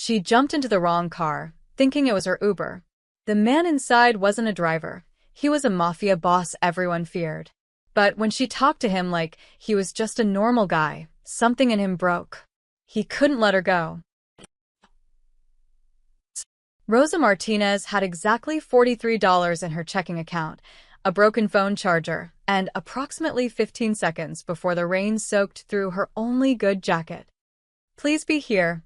She jumped into the wrong car, thinking it was her Uber. The man inside wasn't a driver. He was a mafia boss everyone feared. But when she talked to him like he was just a normal guy, something in him broke. He couldn't let her go. Rosa Martinez had exactly $43 in her checking account, a broken phone charger, and approximately 15 seconds before the rain soaked through her only good jacket. Please be here,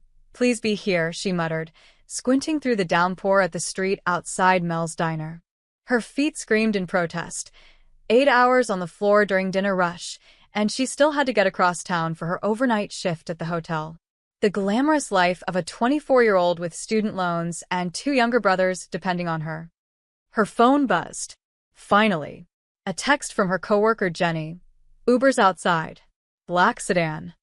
she muttered, squinting through the downpour at the street outside Mel's diner. Her feet screamed in protest. 8 hours on the floor during dinner rush, and she still had to get across town for her overnight shift at the hotel. The glamorous life of a 24-year-old with student loans and 2 younger brothers depending on her. Her phone buzzed. Finally. A text from her coworker Jenny. Uber's outside. Black sedan.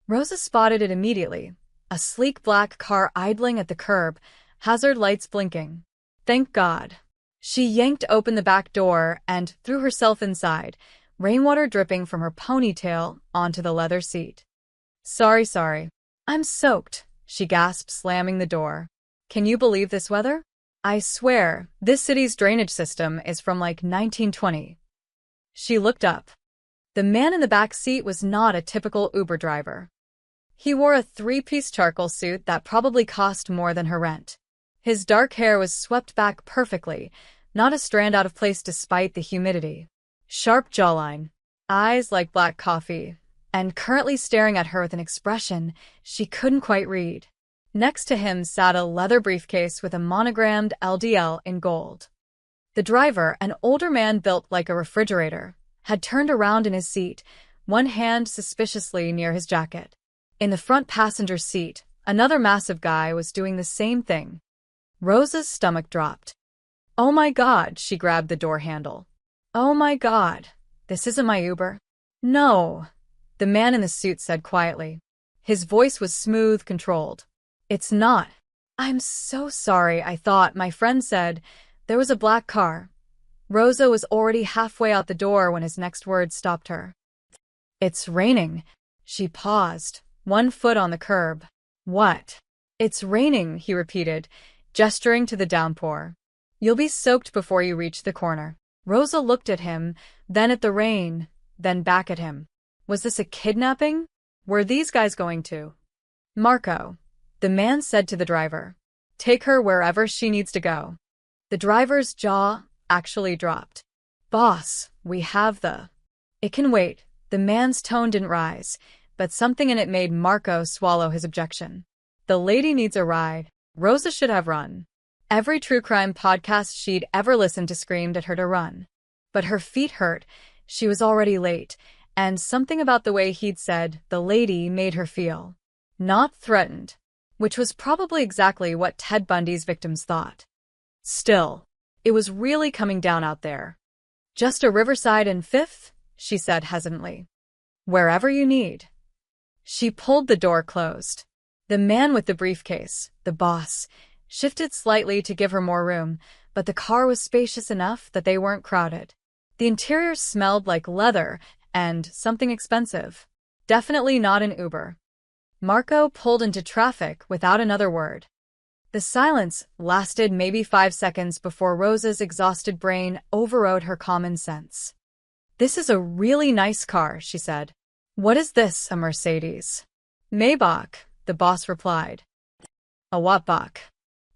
Rosa spotted it immediately. A sleek black car idling at the curb, hazard lights blinking. Thank God. She yanked open the back door and threw herself inside, rainwater dripping from her ponytail onto the leather seat. Sorry. I'm soaked, she gasped, slamming the door. Can you believe this weather? I swear, this city's drainage system is from like 1920. She looked up. The man in the back seat was not a typical Uber driver. He wore a 3-piece charcoal suit that probably cost more than her rent. His dark hair was swept back perfectly, not a strand out of place despite the humidity. Sharp jawline, eyes like black coffee, and currently staring at her with an expression she couldn't quite read. Next to him sat a leather briefcase with a monogrammed LDL in gold. The driver, an older man built like a refrigerator, had turned around in his seat, one hand suspiciously near his jacket. In the front passenger seat, another massive guy was doing the same thing. Rosa's stomach dropped. Oh my God, she grabbed the door handle. Oh my God, this isn't my Uber. No, the man in the suit said quietly. His voice was smooth, controlled. It's not. I'm so sorry, I thought, my friend said. There was a black car. Rosa was already halfway out the door when his next words stopped her. It's raining. She paused, one foot on the curb. What? It's raining, he repeated, gesturing to the downpour. You'll be soaked before you reach the corner. Rosa looked at him, then at the rain, then back at him. Was this a kidnapping? Were these guys going to? Marco, the man said to the driver. Take her wherever she needs to go. The driver's jaw actually dropped. Boss, we have the... It can wait. The man's tone didn't rise, but something in it made Marco swallow his objection. The lady needs a ride. Rosa should have run. Every true crime podcast she'd ever listened to screamed at her to run. But her feet hurt, she was already late, and something about the way he'd said the lady made her feel not threatened, which was probably exactly what Ted Bundy's victims thought. Still, it was really coming down out there. Just a Riverside and Fifth, she said hesitantly. Wherever you need. She pulled the door closed. The man with the briefcase, the boss, shifted slightly to give her more room, but the car was spacious enough that they weren't crowded. The interior smelled like leather and something expensive. Definitely not an Uber. Marco pulled into traffic without another word. The silence lasted maybe 5 seconds before Rosa's exhausted brain overrode her common sense. This is a really nice car, she said. What is this, a Mercedes? Maybach, the boss replied. A Wattbach.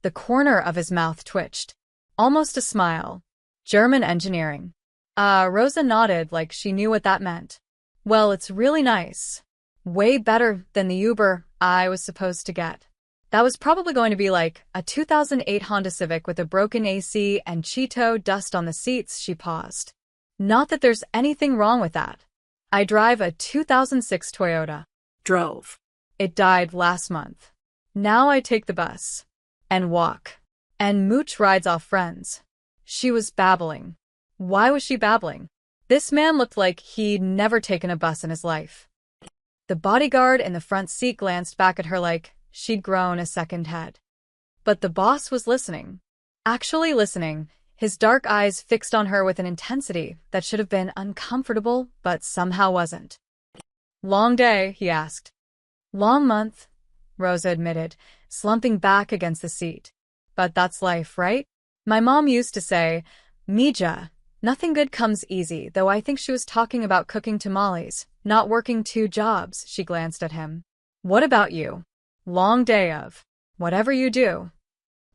The corner of his mouth twitched. Almost a smile. German engineering. Rosa nodded like she knew what that meant. Well, it's really nice. Way better than the Uber I was supposed to get. That was probably going to be like a 2008 Honda Civic with a broken AC and Cheeto dust on the seats. She paused. Not that there's anything wrong with that. I drive a 2006 Toyota. Drove. It died last month. Now I take the bus. And walk. And mooch rides off friends. She was babbling. Why was she babbling? This man looked like he'd never taken a bus in his life. The bodyguard in the front seat glanced back at her like she'd grown a second head. But the boss was listening. Actually listening, his dark eyes fixed on her with an intensity that should have been uncomfortable but somehow wasn't. Long day, he asked. Long month, Rosa admitted, slumping back against the seat. But that's life, right? My mom used to say, Mija, nothing good comes easy, though I think she was talking about cooking tamales, not working 2 jobs. She glanced at him. What about you? Long day of whatever you do.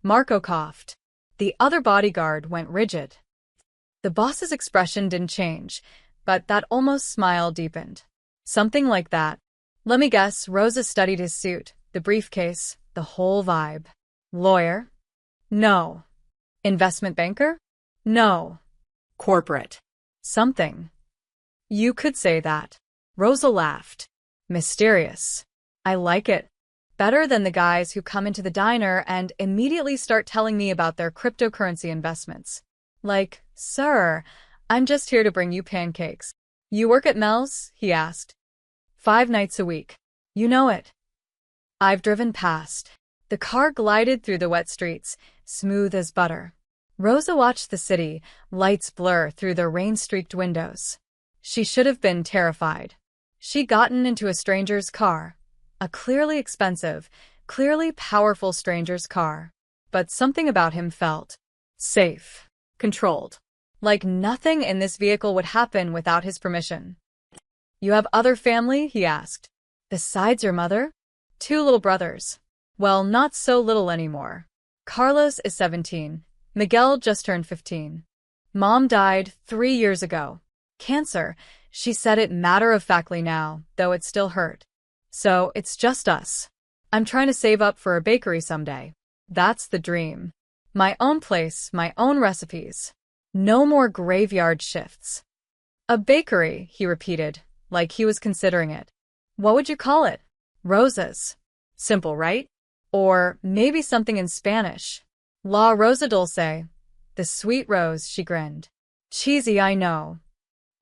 Marco coughed. The other bodyguard went rigid. The boss's expression didn't change, but that almost smile deepened. Something like that. Let me guess, Rosa studied his suit, the briefcase, the whole vibe. Lawyer? No. Investment banker? No. Corporate. Something. You could say that. Rosa laughed. Mysterious. I like it. Better than the guys who come into the diner and immediately start telling me about their cryptocurrency investments. Like, sir, I'm just here to bring you pancakes. You work at Mel's? He asked. 5 nights a week. You know it. I've driven past. The car glided through the wet streets, smooth as butter. Rosa watched the city, lights blur through the rain-streaked windows. She should have been terrified. She'd gotten into a stranger's car. A clearly expensive, clearly powerful stranger's car. But something about him felt safe, controlled. Like nothing in this vehicle would happen without his permission. You have other family? He asked. Besides your mother? 2 little brothers. Well, not so little anymore. Carlos is 17. Miguel just turned 15. Mom died 3 years ago. Cancer. She said it matter-of-factly now, though it still hurt. So, it's just us. I'm trying to save up for a bakery someday. That's the dream. My own place, my own recipes. No more graveyard shifts. A bakery, he repeated, like he was considering it. What would you call it? Rosa's. Simple, right? Or maybe something in Spanish. La Rosa Dulce. The sweet rose, she grinned. Cheesy, I know.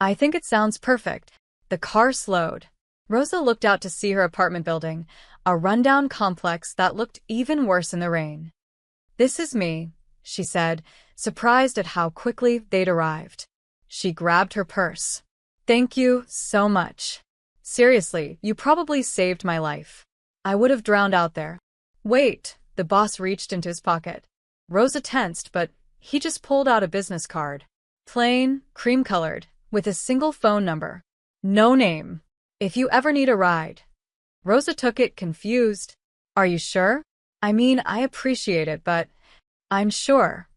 I think it sounds perfect. The car slowed. Rosa looked out to see her apartment building, a rundown complex that looked even worse in the rain. This is me, she said, surprised at how quickly they'd arrived. She grabbed her purse. Thank you so much. Seriously, you probably saved my life. I would have drowned out there. Wait, the boss reached into his pocket. Rosa tensed, but he just pulled out a business card. Plain, cream-colored, with a single phone number. No name. If you ever need a ride. Rosa took it, confused. Are you sure? I mean, I appreciate it, but I'm sure.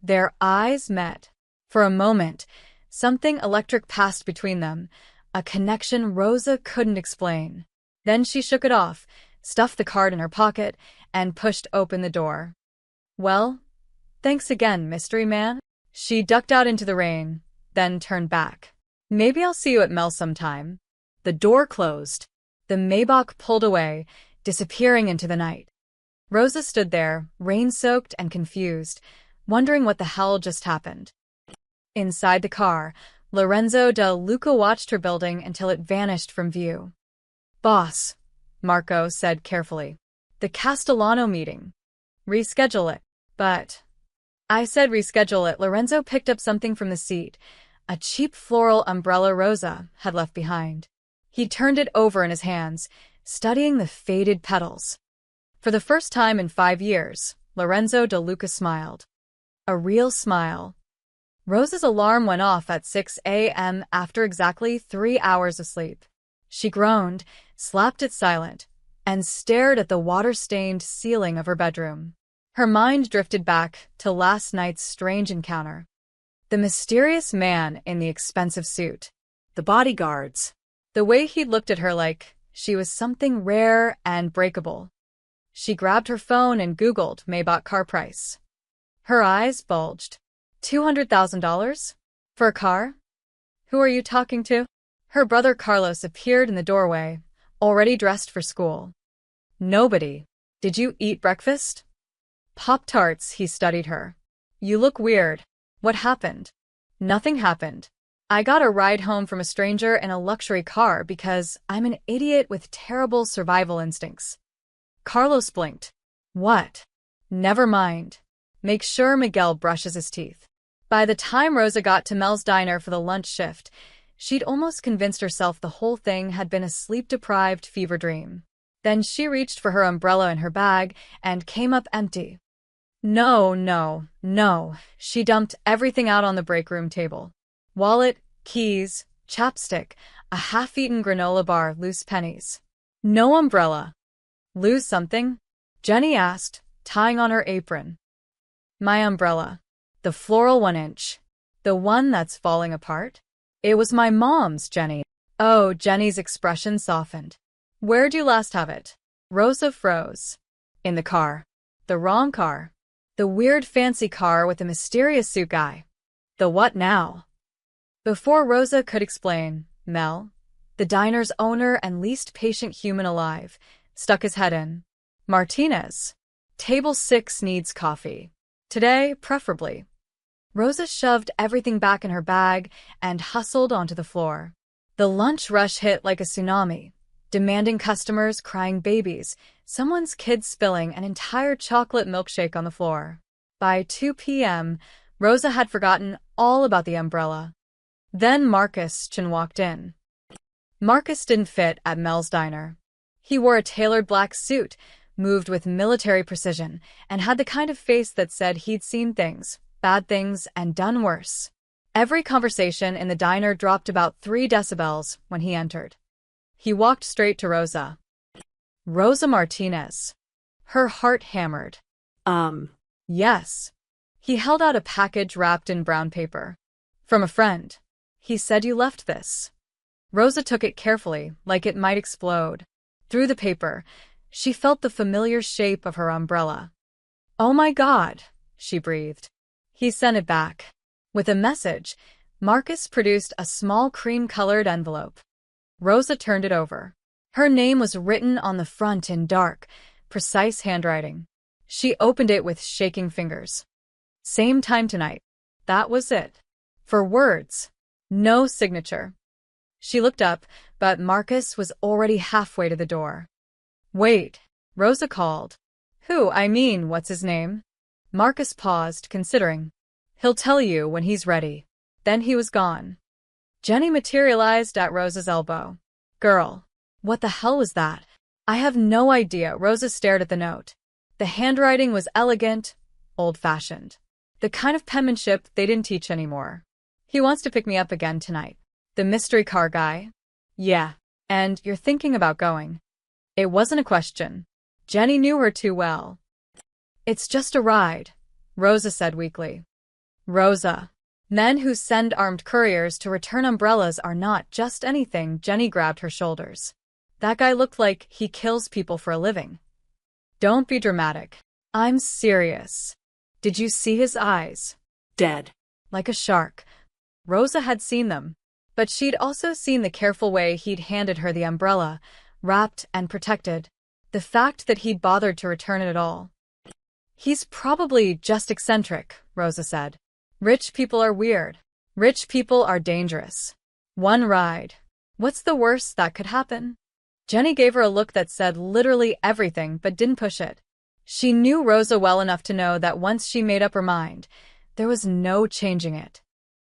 Their eyes met. For a moment, something electric passed between them, a connection Rosa couldn't explain. Then she shook it off, stuffed the card in her pocket, and pushed open the door. Well, thanks again, mystery man. She ducked out into the rain, then turned back. Maybe I'll see you at Mel sometime. The door closed. The Maybach pulled away, disappearing into the night. Rosa stood there, rain-soaked and confused, wondering what the hell just happened. Inside the car, Lorenzo de Luca watched her building until it vanished from view. Boss, Marco said carefully. The Castellano meeting. Reschedule it. But I said reschedule it. Lorenzo picked up something from the seat, a cheap floral umbrella Rosa had left behind. He turned it over in his hands, studying the faded petals. For the first time in 5 years, Lorenzo de Luca smiled. A real smile. Rosa's alarm went off at 6 a.m. after exactly 3 hours of sleep. She groaned, slapped it silent, and stared at the water-stained ceiling of her bedroom. Her mind drifted back to last night's strange encounter. The mysterious man in the expensive suit. The bodyguards. The way he looked at her like she was something rare and breakable. She grabbed her phone and Googled Maybach car price. Her eyes bulged. $200,000? For a car? Who are you talking to? Her brother Carlos appeared in the doorway, already dressed for school. Nobody. Did you eat breakfast? Pop-Tarts, he studied her. You look weird. What happened? Nothing happened. I got a ride home from a stranger in a luxury car because I'm an idiot with terrible survival instincts. Carlos blinked. What? Never mind. Make sure Miguel brushes his teeth. By the time Rosa got to Mel's diner for the lunch shift, she'd almost convinced herself the whole thing had been a sleep-deprived fever dream. Then she reached for her umbrella in her bag and came up empty. No, no, no. She dumped everything out on the break room table. Wallet, keys, chapstick, a half-eaten granola bar, loose pennies. No umbrella. Lose something? Jenny asked, tying on her apron. My umbrella. The floral 1-inch. The one that's falling apart? It was my mom's, Jenny. Oh, Jenny's expression softened. Where'd you last have it? Rosa froze. In the car. The wrong car. The weird fancy car with the mysterious suit guy. The what now? Before Rosa could explain, Mel, the diner's owner and least patient human alive, stuck his head in. Martinez. Table 6 needs coffee. Today, preferably. Rosa shoved everything back in her bag and hustled onto the floor. The lunch rush hit like a tsunami, demanding customers, crying babies, someone's kid spilling an entire chocolate milkshake on the floor. By 2 p.m., Rosa had forgotten all about the umbrella. Then Marcus Chin walked in. Marcus didn't fit at Mel's diner. He wore a tailored black suit, moved with military precision, and had the kind of face that said he'd seen things, bad things, and done worse. Every conversation in the diner dropped about 3 decibels when he entered. He walked straight to Rosa. Rosa Martinez. Her heart hammered. Yes. He held out a package wrapped in brown paper. From a friend. He said you left this. Rosa took it carefully, like it might explode. Through the paper, she felt the familiar shape of her umbrella. Oh my God, she breathed. He sent it back. With a message, Marcus produced a small cream-colored envelope. Rosa turned it over. Her name was written on the front in dark, precise handwriting. She opened it with shaking fingers. Same time tonight. That was it. For words. No signature. She looked up, but Marcus was already halfway to the door. Wait, Rosa called. What's his name? Marcus paused, considering. He'll tell you when he's ready. Then he was gone. Jenny materialized at Rosa's elbow. Girl, what the hell was that? I have no idea. Rosa stared at the note. The handwriting was elegant, old-fashioned. The kind of penmanship they didn't teach anymore. He wants to pick me up again tonight. The mystery car guy? Yeah. And you're thinking about going. It wasn't a question. Jenny knew her too well. It's just a ride, Rosa said weakly. Rosa. Men who send armed couriers to return umbrellas are not just anything. Jenny grabbed her shoulders. That guy looked like he kills people for a living. Don't be dramatic. I'm serious. Did you see his eyes? Dead. Like a shark. Rosa had seen them. But she'd also seen the careful way he'd handed her the umbrella, wrapped and protected. The fact that he'd bothered to return it at all. He's probably just eccentric, Rosa said. Rich people are weird. Rich people are dangerous. One ride. What's the worst that could happen? Jenny gave her a look that said literally everything but didn't push it. She knew Rosa well enough to know that once she made up her mind, there was no changing it.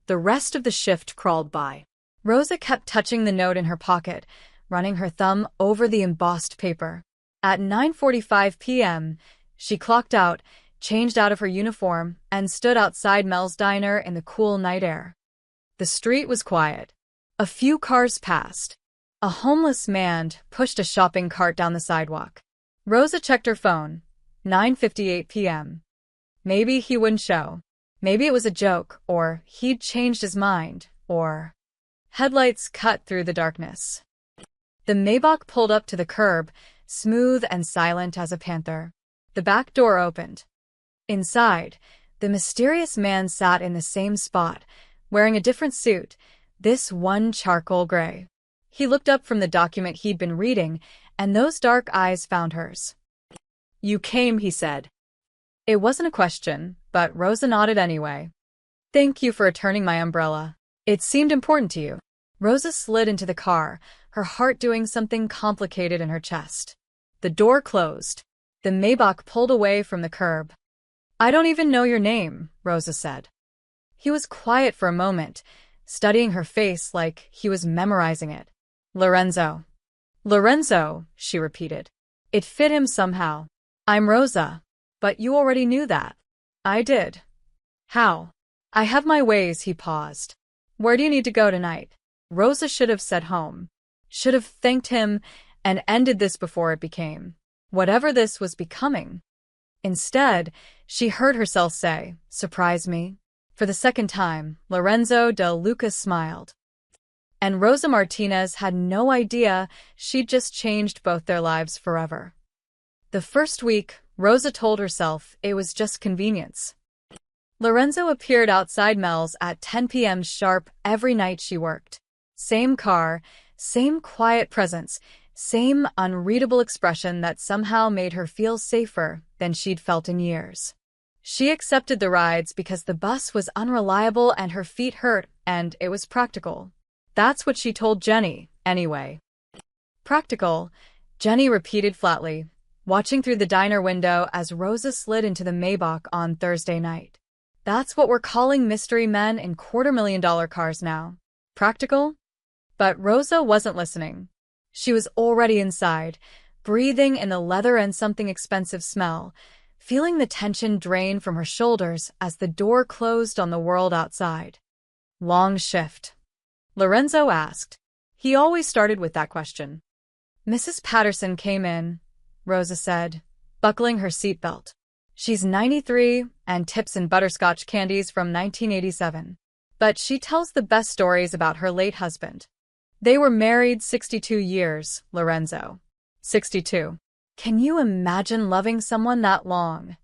The rest of the shift crawled by. Rosa kept touching the note in her pocket, running her thumb over the embossed paper. At 9:45 p.m., she clocked out, changed out of her uniform, and stood outside Mel's diner in the cool night air. The street was quiet. A few cars passed. A homeless man pushed a shopping cart down the sidewalk. Rosa checked her phone. 9:58 p.m. Maybe he wouldn't show. Maybe it was a joke, or he'd changed his mind, or... Headlights cut through the darkness. The Maybach pulled up to the curb, smooth and silent as a panther. The back door opened. Inside, the mysterious man sat in the same spot, wearing a different suit, this one charcoal gray. He looked up from the document he'd been reading, and those dark eyes found hers. You came, he said. It wasn't a question, but Rosa nodded anyway. Thank you for returning my umbrella. It seemed important to you. Rosa slid into the car, her heart doing something complicated in her chest. The door closed. The Maybach pulled away from the curb. I don't even know your name, Rosa said. He was quiet for a moment, studying her face like he was memorizing it. Lorenzo. Lorenzo, she repeated. It fit him somehow. I'm Rosa. But you already knew that. I did. How? I have my ways, he paused. Where do you need to go tonight? Rosa should have said home. Should have thanked him and ended this before it became whatever this was becoming. Instead, she heard herself say, surprise me. For the second time, Lorenzo de Lucas smiled. And Rosa Martinez had no idea she'd just changed both their lives forever. The first week, Rosa told herself it was just convenience. Lorenzo appeared outside Mel's at 10 p.m. sharp every night she worked. Same car, same quiet presence, same unreadable expression that somehow made her feel safer than she'd felt in years. She accepted the rides because the bus was unreliable and her feet hurt, and it was practical. That's what she told Jenny, anyway. Practical, Jenny repeated flatly, watching through the diner window as Rosa slid into the Maybach on Thursday night. That's what we're calling mystery men in $250,000 cars now. Practical? But Rosa wasn't listening. She was already inside, breathing in the leather and something expensive smell, feeling the tension drain from her shoulders as the door closed on the world outside. Long shift? Lorenzo asked. He always started with that question. Mrs. Patterson came in, Rosa said, buckling her seatbelt. She's 93 and tips in butterscotch candies from 1987. But she tells the best stories about her late husband. They were married 62 years, Lorenzo. 62. Can you imagine loving someone that long?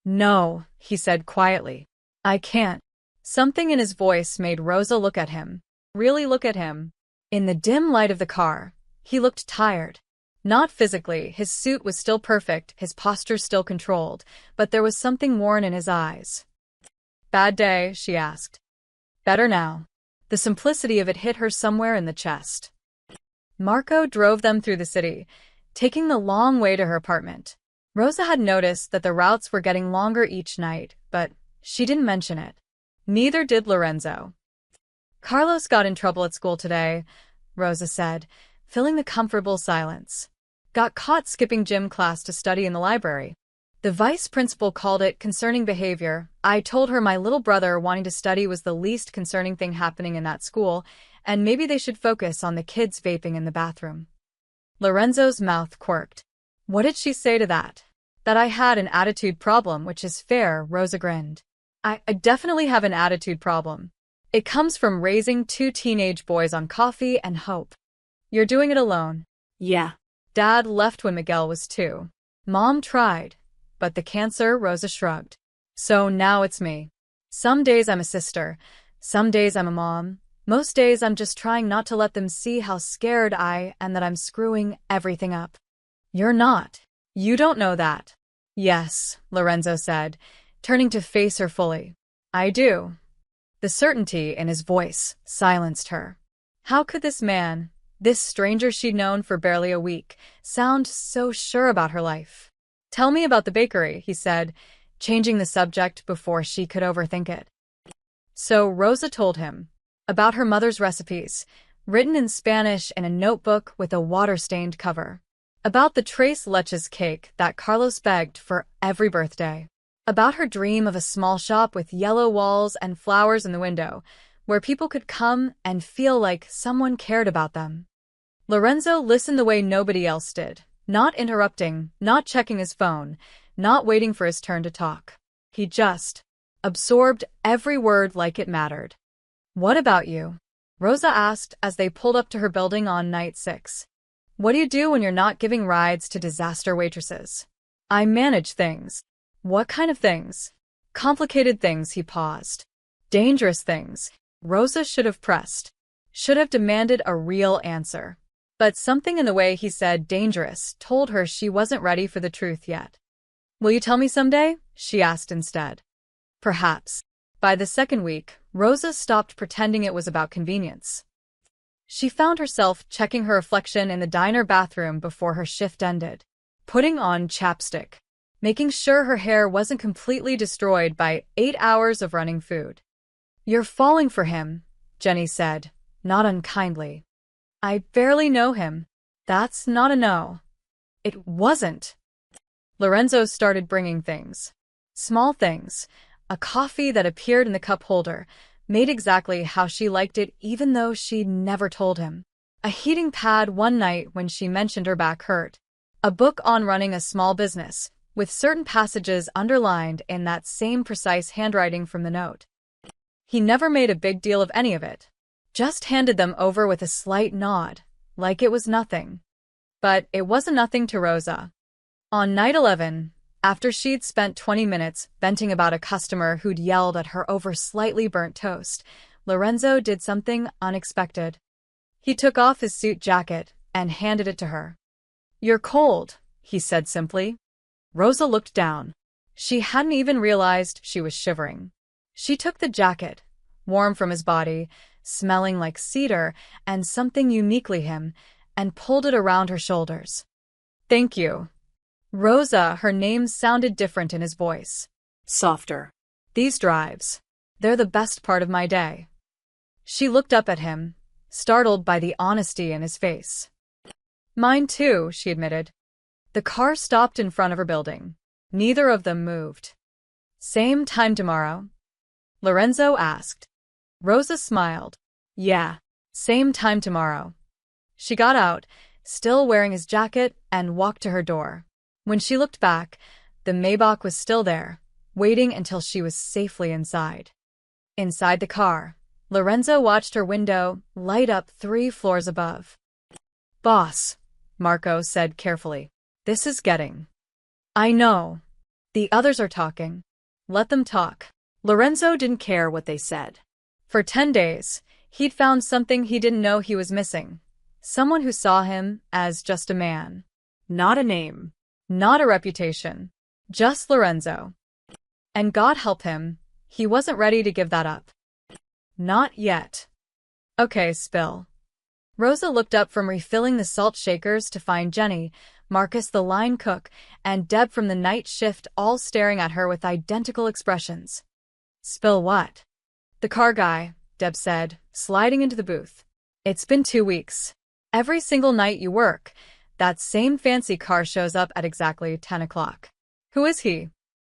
No, he said quietly. I can't. Something in his voice made Rosa look at him. Really look at him. In the dim light of the car, he looked tired. Not physically, his suit was still perfect, his posture still controlled, but there was something worn in his eyes. Bad day, she asked. Better now. The simplicity of it hit her somewhere in the chest. Marco drove them through the city, taking the long way to her apartment. Rosa had noticed that the routes were getting longer each night, but she didn't mention it. Neither did Lorenzo. Carlos got in trouble at school today, Rosa said, filling the comfortable silence. Got caught skipping gym class to study in the library. The vice principal called it concerning behavior. I told her my little brother wanting to study was the least concerning thing happening in that school, and maybe they should focus on the kids vaping in the bathroom. Lorenzo's mouth quirked. What did she say to that? That I had an attitude problem, which is fair, Rosa grinned. I definitely have an attitude problem. It comes from raising two teenage boys on coffee and hope. You're doing it alone. Yeah. Dad left when Miguel was 2. Mom tried, but the cancer, Rosa shrugged. So now it's me. Some days I'm a sister, some days I'm a mom, most days I'm just trying not to let them see how scared I am that I'm screwing everything up. You're not. You don't know that. Yes, Lorenzo said, turning to face her fully. I do. The certainty in his voice silenced her. How could this man, this stranger she'd known for barely a week, sound so sure about her life? Tell me about the bakery, he said, changing the subject before she could overthink it. So Rosa told him about her mother's recipes, written in Spanish in a notebook with a water-stained cover. About the tres leches cake that Carlos begged for every birthday. About her dream of a small shop with yellow walls and flowers in the window, where people could come and feel like someone cared about them. Lorenzo listened the way nobody else did, not interrupting, not checking his phone, not waiting for his turn to talk. He just absorbed every word like it mattered. What about you? Rosa asked as they pulled up to her building on night 6. What do you do when you're not giving rides to disaster waitresses? I manage things. What kind of things? Complicated things, he paused. Dangerous things. Rosa should have pressed. Should have demanded a real answer. But something in the way he said dangerous told her she wasn't ready for the truth yet. Will you tell me someday? She asked instead. Perhaps. By the second week, Rosa stopped pretending it was about convenience. She found herself checking her reflection in the diner bathroom before her shift ended, putting on chapstick, making sure her hair wasn't completely destroyed by 8 hours of running food. You're falling for him, Jenny said, not unkindly. I barely know him. That's not a no. It wasn't. Lorenzo started bringing things. Small things. A coffee that appeared in the cup holder, made exactly how she liked it even though she never told him. A heating pad one night when she mentioned her back hurt. A book on running a small business, with certain passages underlined in that same precise handwriting from the note. He never made a big deal of any of it. Just handed them over with a slight nod, like it was nothing. But it wasn't nothing to Rosa. On night 11, after she'd spent 20 minutes venting about a customer who'd yelled at her over slightly burnt toast, Lorenzo did something unexpected. He took off his suit jacket and handed it to her. "You're cold," he said simply. Rosa looked down. She hadn't even realized she was shivering. She took the jacket, warm from his body, smelling like cedar and something uniquely him, and pulled it around her shoulders. "Thank you." Rosa, her name sounded different in his voice. Softer. "These drives. They're the best part of my day." She looked up at him, startled by the honesty in his face. "Mine too," she admitted. The car stopped in front of her building. Neither of them moved. "Same time tomorrow?" Lorenzo asked. Rosa smiled. "Yeah, same time tomorrow." She got out, still wearing his jacket, and walked to her door. When she looked back, the Maybach was still there, waiting until she was safely inside. Inside the car, Lorenzo watched her window light up 3 floors above. "Boss," Marco said carefully, "this is getting—" "I know. The others are talking. Let them talk." Lorenzo didn't care what they said. For 10 days, he'd found something he didn't know he was missing. Someone who saw him as just a man. Not a name. Not a reputation. Just Lorenzo. And God help him, he wasn't ready to give that up. Not yet. "Okay, spill." Rosa looked up from refilling the salt shakers to find Jenny, Marcus the line cook, and Deb from the night shift all staring at her with identical expressions. "Spill what?" "The car guy," Deb said, sliding into the booth. "It's been 2 weeks. Every single night you work, that same fancy car shows up at exactly 10 o'clock. Who is he?"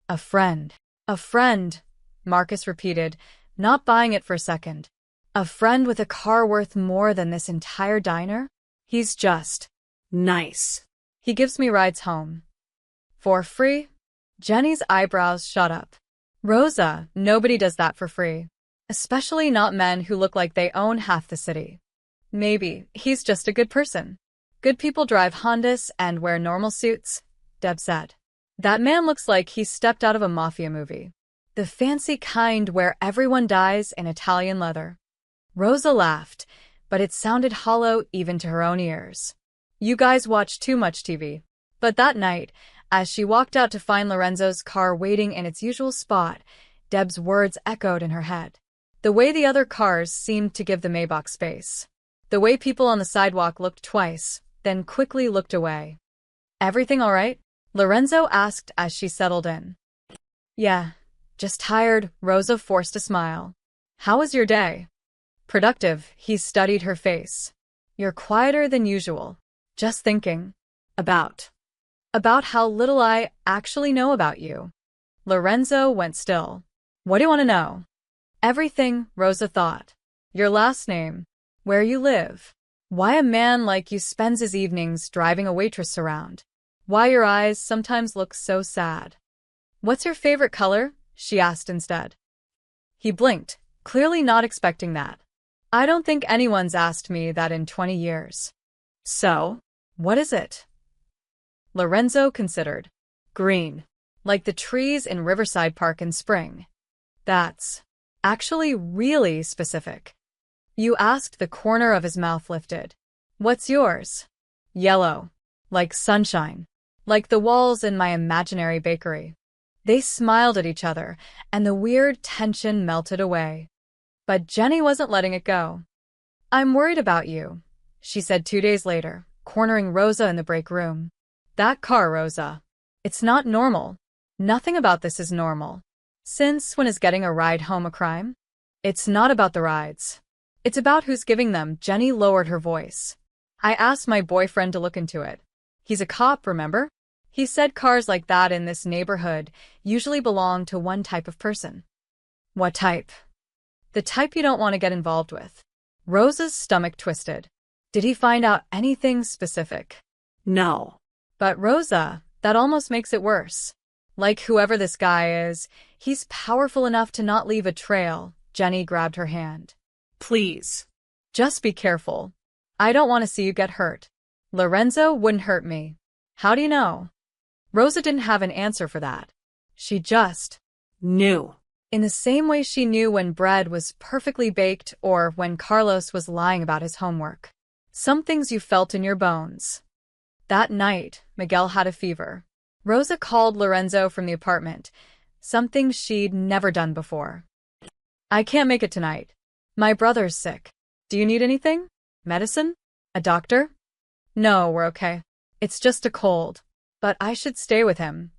"A friend." "A friend," Marcus repeated, not buying it for a second. "A friend with a car worth more than this entire diner? He's just nice. He gives me rides home." "For free?" Jenny's eyebrows shot up. "Rosa, nobody does that for free. Especially not men who look like they own half the city." "Maybe he's just a good person. Good people drive Hondas and wear normal suits," Deb said. "That man looks like he stepped out of a mafia movie. The fancy kind where everyone dies in Italian leather." Rosa laughed, but it sounded hollow even to her own ears. "You guys watch too much TV." But that night, as she walked out to find Lorenzo's car waiting in its usual spot, Deb's words echoed in her head. The way the other cars seemed to give the Maybach space. The way people on the sidewalk looked twice, then quickly looked away. "Everything all right?" Lorenzo asked as she settled in. "Yeah, just tired," Rosa forced a smile. "How was your day?" "Productive," he studied her face. "You're quieter than usual." "Just thinking." About how little I actually know about you." Lorenzo went still. "What do you want to know?" "Everything," Rosa thought. "Your last name. Where you live. Why a man like you spends his evenings driving a waitress around. Why your eyes sometimes look so sad." "What's your favorite color?" she asked instead. He blinked, clearly not expecting that. "I don't think anyone's asked me that in 20 years. "So, what is it?" Lorenzo considered. "Green. Like the trees in Riverside Park in spring." "That's actually really specific." "You asked." The corner of his mouth lifted. "What's yours?" "Yellow. Like sunshine. Like the walls in my imaginary bakery." They smiled at each other, and the weird tension melted away. But Jenny wasn't letting it go. "I'm worried about you," she said 2 days later, cornering Rosa in the break room. "That car, Rosa. It's not normal. Nothing about this is normal. Since when is getting a ride home a crime?" "It's not about the rides. It's about who's giving them." Jenny lowered her voice. "I asked my boyfriend to look into it. He's a cop, remember? He said cars like that in this neighborhood usually belong to one type of person. What type? The type you don't want to get involved with. Rosa's stomach twisted. Did he find out anything specific? No. But Rosa, that almost makes it worse. Like whoever this guy is, he's powerful enough to not leave a trail. Jenny grabbed her hand. Please. Just be careful. I don't want to see you get hurt. Lorenzo wouldn't hurt me. How do you know? Rosa didn't have an answer for that. She just knew. In the same way she knew when bread was perfectly baked or when Carlos was lying about his homework. Some things you felt in your bones. That night, Miguel had a fever. Rosa called Lorenzo from the apartment, something she'd never done before. I can't make it tonight. My brother's sick. Do you need anything? Medicine? A doctor? No, we're okay. It's just a cold. But I should stay with him.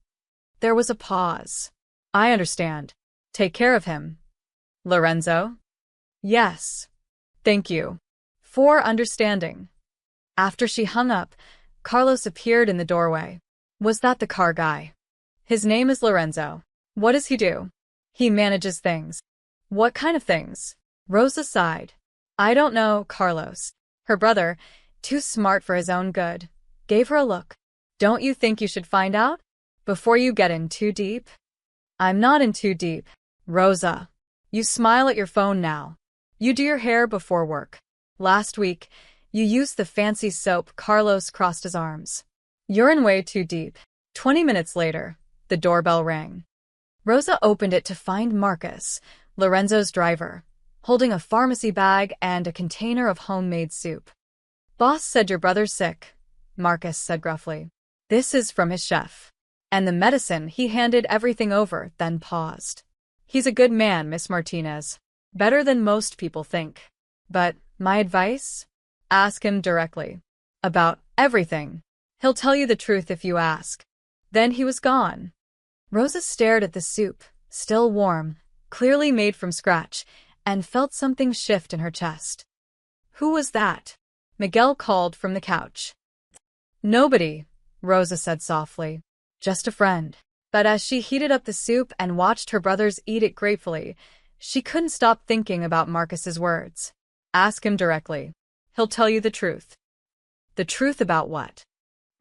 There was a pause. I understand. Take care of him. Lorenzo? Yes. Thank you. For understanding. After she hung up, Carlos appeared in the doorway. Was that the car guy? His name is Lorenzo. What does he do? He manages things. What kind of things? Rosa sighed. I don't know, Carlos. Her brother, too smart for his own good, gave her a look. Don't you think you should find out? Before you get in too deep? I'm not in too deep. Rosa. You smile at your phone now. You do your hair before work. Last week, you used the fancy soap. Carlos crossed his arms. You're in way too deep. 20 minutes later, the doorbell rang. Rosa opened it to find Marcus, Lorenzo's driver, holding a pharmacy bag and a container of homemade soup. Boss said your brother's sick, Marcus said gruffly. This is from his chef. And the medicine. He handed everything over, then paused. He's a good man, Miss Martinez. Better than most people think. But my advice? Ask him directly. About everything. He'll tell you the truth if you ask. Then he was gone. Rosa stared at the soup, still warm, clearly made from scratch, and felt something shift in her chest. Who was that? Miguel called from the couch. Nobody, Rosa said softly. Just a friend. But as she heated up the soup and watched her brothers eat it gratefully, she couldn't stop thinking about Marcus's words. Ask him directly. He'll tell you the truth. The truth about what?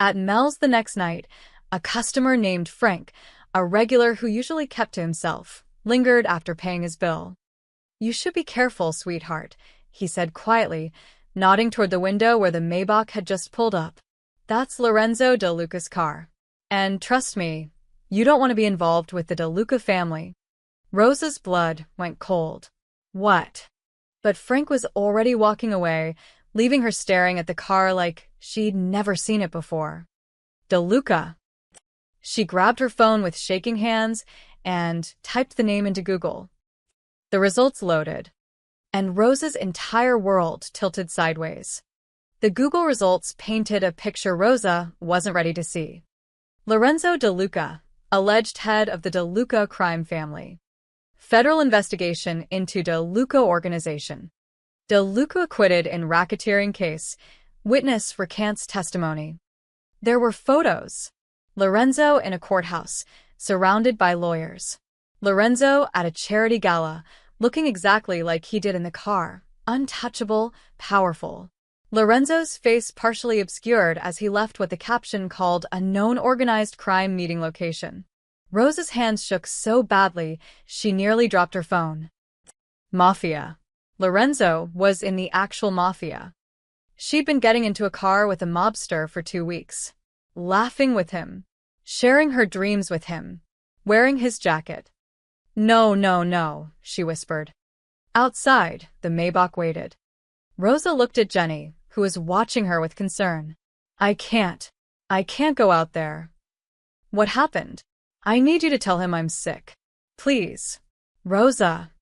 At Mel's the next night, a customer named Frank, a regular who usually kept to himself, lingered after paying his bill. You should be careful, sweetheart, he said quietly, nodding toward the window where the Maybach had just pulled up. That's Lorenzo De Luca's car. And trust me, you don't want to be involved with the De Luca family. Rosa's blood went cold. What? But Frank was already walking away, leaving her staring at the car like she'd never seen it before. De Luca. She grabbed her phone with shaking hands and typed the name into Google. The results loaded, and Rosa's entire world tilted sideways. The Google results painted a picture Rosa wasn't ready to see. Lorenzo De Luca, alleged head of the De Luca crime family. Federal investigation into De Luca organization. De Luca acquitted in racketeering case. Witness recants testimony. There were photos. Lorenzo in a courthouse, surrounded by lawyers. Lorenzo at a charity gala, looking exactly like he did in the car, untouchable, powerful. Lorenzo's face partially obscured as he left what the caption called a known organized crime meeting location. Rosa's hands shook so badly, she nearly dropped her phone. Mafia. Lorenzo was in the actual mafia. She'd been getting into a car with a mobster for 2 weeks. Laughing with him. Sharing her dreams with him. Wearing his jacket. No, no, no, she whispered. Outside, the Maybach waited. Rosa looked at Jenny, who was watching her with concern. I can't go out there. What happened? I need you to tell him I'm sick. Please. Rosa.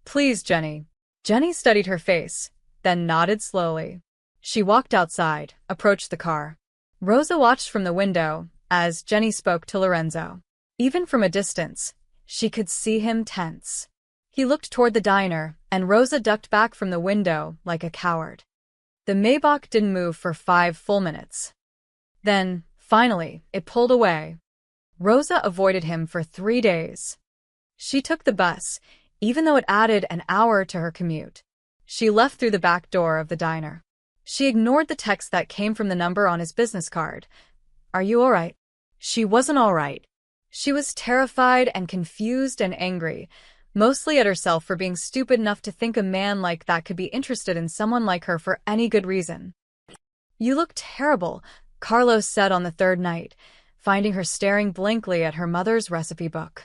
Please, Jenny. Jenny studied her face, then nodded slowly. She walked outside, approached the car. Rosa watched from the window as Jenny spoke to Lorenzo. Even from a distance, she could see him tense. He looked toward the diner, and Rosa ducked back from the window like a coward. The Maybach didn't move for 5 full minutes. Then, Finally, it pulled away. Rosa avoided him for 3 days. She took the bus, even though it added an hour to her commute. She left through the back door of the diner. She ignored the text that came from the number on his business card. "Are you all right?" She wasn't all right. She was terrified and confused and angry, mostly at herself for being stupid enough to think a man like that could be interested in someone like her for any good reason. "You look terrible," Carlos said on the third night, finding her staring blankly at her mother's recipe book.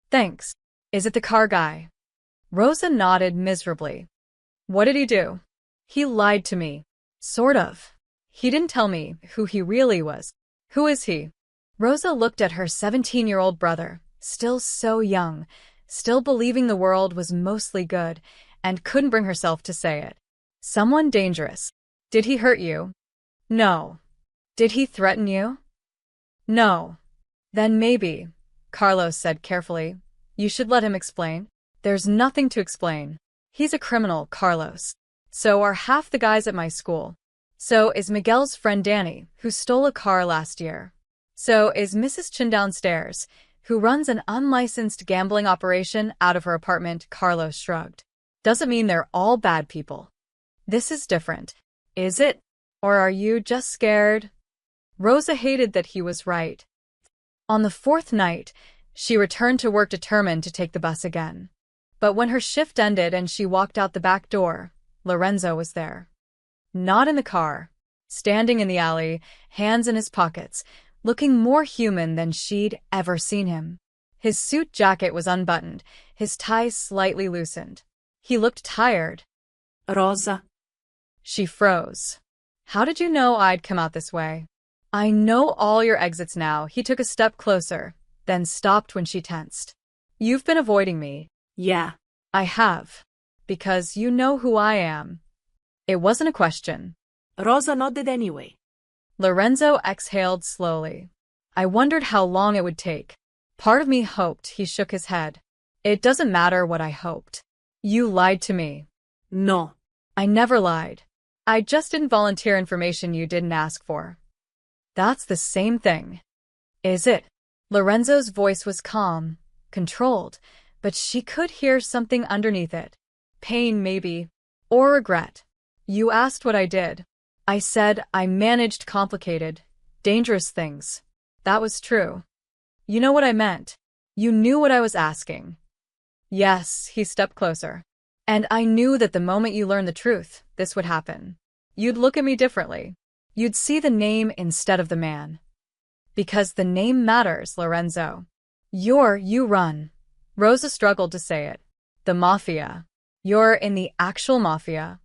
"Thanks. Is it the car guy?" Rosa nodded miserably. "What did he do?" "He lied to me." "Sort of. He didn't tell me who he really was." "Who is he?" Rosa looked at her 17-year-old brother, still so young, still believing the world was mostly good, and couldn't bring herself to say it. "Someone dangerous." "Did he hurt you?" "No." "Did he threaten you?" "No." "Then maybe," Carlos said carefully, "you should let him explain." "There's nothing to explain. He's a criminal, Carlos. So are half the guys at my school. So is Miguel's friend Danny, who stole a car last year. So is Mrs. Chin downstairs, who runs an unlicensed gambling operation out of her apartment." Carlos shrugged. "Doesn't mean they're all bad people. This is different. Is it? Or are you just scared?" Rosa hated that he was right. On the fourth night, she returned to work determined to take the bus again. But when her shift ended and she walked out the back door, Lorenzo was there. Not in the car. Standing in the alley, hands in his pockets, looking more human than she'd ever seen him. His suit jacket was unbuttoned, his tie slightly loosened. He looked tired. "Rosa." She froze. "How did you know I'd come out this way?" "I know all your exits now." He took a step closer, then stopped when she tensed. "You've been avoiding me." "Yeah." "I have. Because you know who I am." It wasn't a question. Rosa nodded anyway. Lorenzo exhaled slowly. I wondered how long it would take. Part of me hoped. He shook his head. "It doesn't matter what I hoped. You lied to me." "No." "I never lied. I just didn't volunteer information you didn't ask for." "That's the same thing." "Is it?" Lorenzo's voice was calm, controlled, but she could hear something underneath it. Pain, maybe. Or regret. "You asked what I did. I said I managed complicated, dangerous things. That was true. You know what I meant. You knew what I was asking." "Yes," he stepped closer. "And I knew that the moment you learned the truth, this would happen. You'd look at me differently. You'd see the name instead of the man. Because the name matters, Lorenzo. You run." Rosa struggled to say it. "The Mafia. You're in the actual Mafia."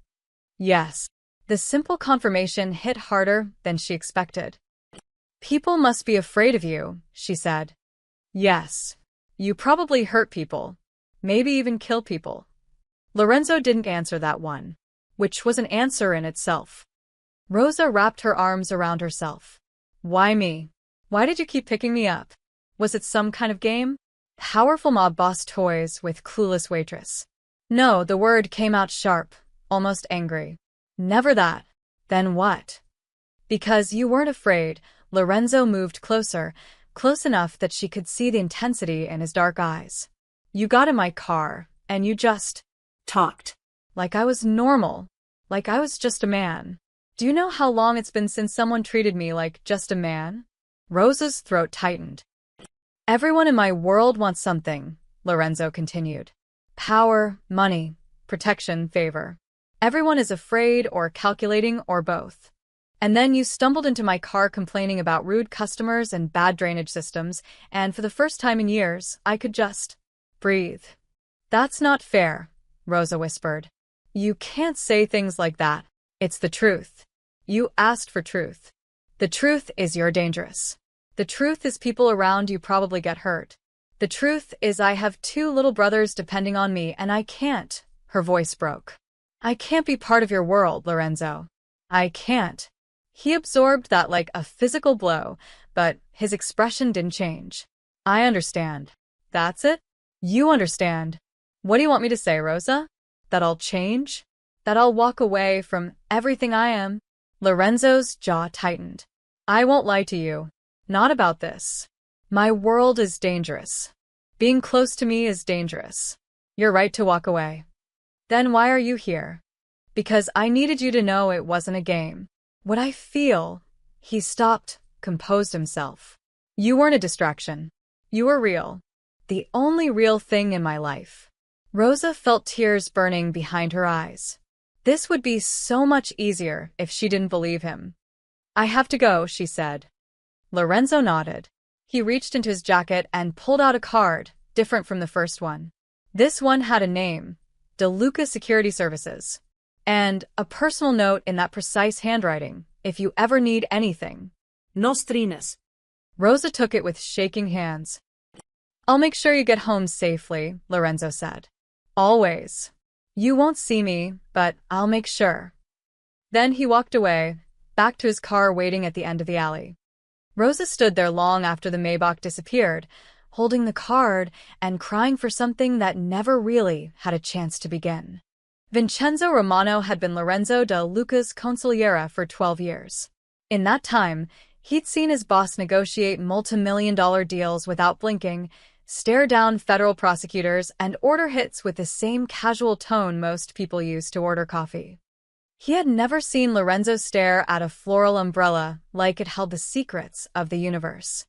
"Yes." The simple confirmation hit harder than she expected. "People must be afraid of you," she said. "Yes. You probably hurt people. Maybe even kill people." Lorenzo didn't answer that one, which was an answer in itself. Rosa wrapped her arms around herself. "Why me? Why did you keep picking me up? Was it some kind of game? Powerful mob boss toys with clueless waitress?" "No," the word came out sharp, almost angry. "Never that." "Then what?" "Because you weren't afraid." Lorenzo moved closer, close enough that she could see the intensity in his dark eyes. "You got in my car, and you just talked. Like I was normal. Like I was just a man. Do you know how long it's been since someone treated me like just a man?" Rosa's throat tightened. "Everyone in my world wants something," Lorenzo continued. "Power, money, protection, favor. Everyone is afraid or calculating or both. And then you stumbled into my car complaining about rude customers and bad drainage systems, and for the first time in years, I could just breathe." "That's not fair," Rosa whispered. "You can't say things like that. It's the truth. You asked for truth. The truth is you're dangerous. The truth is people around you probably get hurt. The truth is I have 2 little brothers depending on me, and I can't." Her voice broke. "I can't be part of your world, Lorenzo. I can't." He absorbed that like a physical blow, but his expression didn't change. "I understand." "That's it? You understand. What do you want me to say, Rosa? That I'll change? That I'll walk away from everything I am?" Lorenzo's jaw tightened. "I won't lie to you. Not about this. My world is dangerous. Being close to me is dangerous. You're right to walk away. Then why are you here? Because I needed you to know it wasn't a game. What I feel. He stopped, composed himself. You weren't a distraction. You were real. The only real thing in my life. Rosa felt tears burning behind her eyes. This would be so much easier if she didn't believe him. I have to go, she said. Lorenzo nodded. He reached into his jacket and pulled out a card, different from the first one. This one had a name, DeLuca Security Services, and a personal note in that precise handwriting, if you ever need anything. Nostrines. Rosa took it with shaking hands. I'll make sure you get home safely, Lorenzo said. Always. You won't see me, but I'll make sure. Then he walked away, back to his car waiting at the end of the alley. Rosa stood there long after the Maybach disappeared, holding the card and crying for something that never really had a chance to begin. Vincenzo Romano had been Lorenzo de Luca's consigliere for 12 years. In that time, he'd seen his boss negotiate multi-million-dollar deals without blinking, stare down federal prosecutors, and order hits with the same casual tone most people use to order coffee. He had never seen Lorenzo stare at a floral umbrella like it held the secrets of the universe.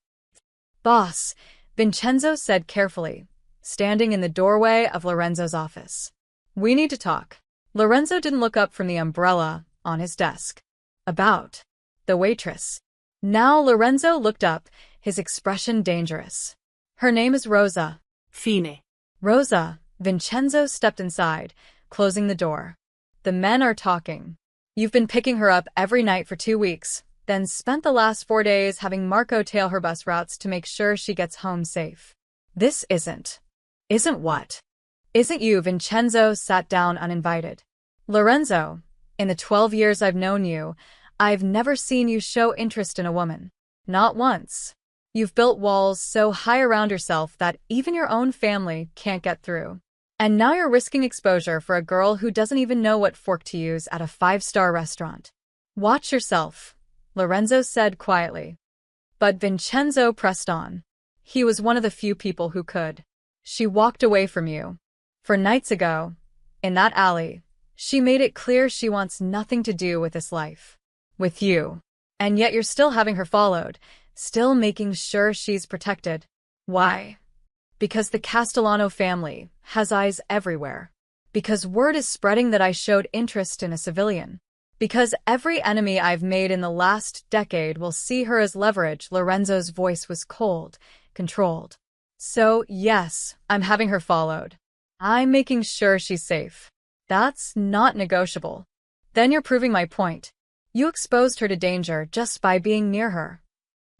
Boss, Vincenzo said carefully, standing in the doorway of Lorenzo's office. We need to talk. Lorenzo didn't look up from the umbrella on his desk. About the waitress. Now Lorenzo looked up, his expression dangerous. Her name is Rosa. Fine. Rosa. Vincenzo stepped inside, closing the door. The men are talking. You've been picking her up every night for 2 weeks, then spent the last 4 days having Marco tail her bus routes to make sure she gets home safe. This isn't. Isn't what? Isn't you? Vincenzo sat down uninvited. Lorenzo, in the 12 years I've known you, I've never seen you show interest in a woman. Not once. You've built walls so high around yourself that even your own family can't get through. And now you're risking exposure for a girl who doesn't even know what fork to use at a 5-star restaurant. Watch yourself, Lorenzo said quietly. But Vincenzo pressed on. He was one of the few people who could. She walked away from you. 4 nights ago, in that alley, she made it clear she wants nothing to do with this life. With you. And yet you're still having her followed, still making sure she's protected. Why? Because the Castellano family has eyes everywhere. Because word is spreading that I showed interest in a civilian. Because every enemy I've made in the last decade will see her as leverage. Lorenzo's voice was cold, controlled. So, yes, I'm having her followed. I'm making sure she's safe. That's not negotiable. Then you're proving my point. You exposed her to danger just by being near her.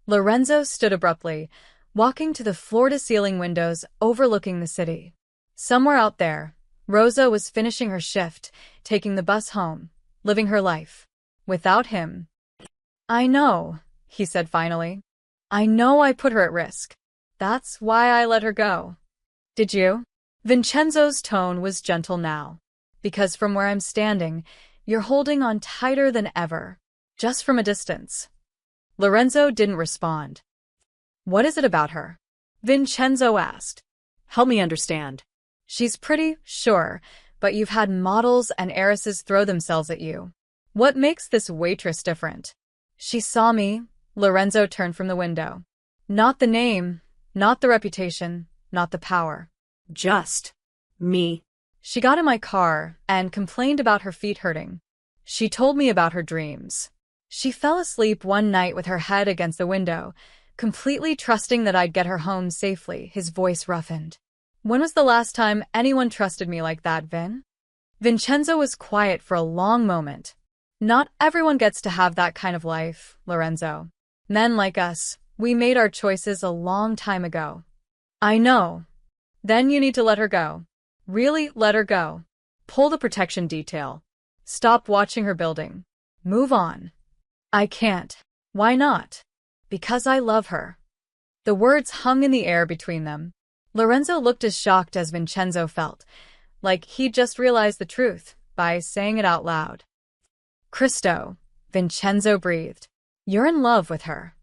Lorenzo stood abruptly, walking to the floor-to-ceiling windows overlooking the city. Somewhere out there, Rosa was finishing her shift, taking the bus home, living her life. Without him. I know, he said finally. I know I put her at risk. That's why I let her go. Did you? Vincenzo's tone was gentle now. Because from where I'm standing, you're holding on tighter than ever. Just from a distance. Lorenzo didn't respond. What is it about her? Vincenzo asked. Help me understand. She's pretty, sure, but you've had models and heiresses throw themselves at you. What makes this waitress different? She saw me. Lorenzo turned from the window. Not the name, not the reputation, not the power. Just me. She got in my car and complained about her feet hurting. She told me about her dreams. She fell asleep one night with her head against the window, completely trusting that I'd get her home safely. His voice roughened. When was the last time anyone trusted me like that, Vin? Vincenzo was quiet for a long moment. Not everyone gets to have that kind of life, Lorenzo. Men like us, we made our choices a long time ago. I know. Then you need to let her go. Really let her go. Pull the protection detail. Stop watching her building. Move on. I can't. Why not? Because I love her. The words hung in the air between them. Lorenzo looked as shocked as Vincenzo felt, like he'd just realized the truth by saying it out loud. Cristo, Vincenzo breathed. You're in love with her.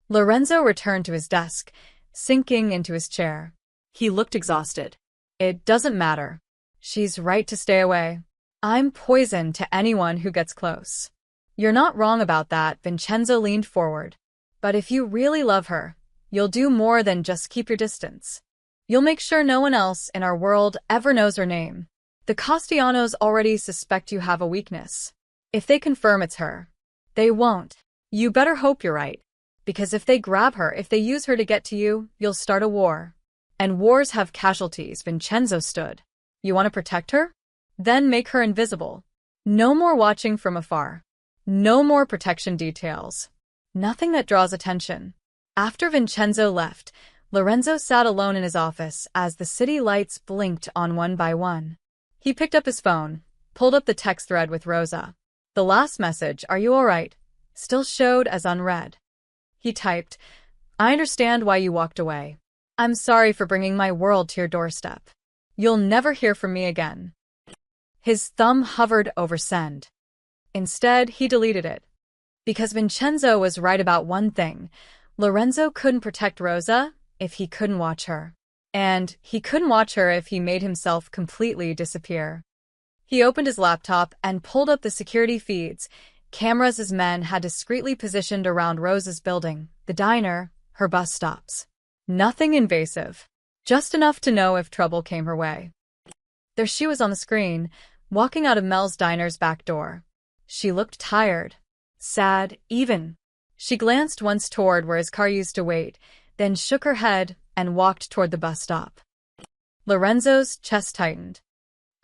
Lorenzo returned to his desk, sinking into his chair. He looked exhausted. It doesn't matter. She's right to stay away. I'm poison to anyone who gets close. You're not wrong about that, Vincenzo leaned forward. But if you really love her, you'll do more than just keep your distance. You'll make sure no one else in our world ever knows her name. The Castellanos already suspect you have a weakness. If they confirm it's her, they won't. You better hope you're right. Because if they grab her, if they use her to get to you, you'll start a war. And wars have casualties, Vincenzo stood. You want to protect her? Then make her invisible. No more watching from afar. No more protection details. Nothing that draws attention. After Vincenzo left, Lorenzo sat alone in his office as the city lights blinked on one by one. He picked up his phone, pulled up the text thread with Rosa. The last message, "Are you alright?" still showed as unread. He typed, "I understand why you walked away. I'm sorry for bringing my world to your doorstep. You'll never hear from me again." His thumb hovered over send. Instead, he deleted it. Because Vincenzo was right about one thing. Lorenzo couldn't protect Rosa if he couldn't watch her. And he couldn't watch her if he made himself completely disappear. He opened his laptop and pulled up the security feeds, cameras his men had discreetly positioned around Rosa's building, the diner, her bus stops. Nothing invasive. Just enough to know if trouble came her way. There she was on the screen, walking out of Mel's diner's back door. She looked tired, sad, even. She glanced once toward where his car used to wait, then shook her head and walked toward the bus stop. Lorenzo's chest tightened.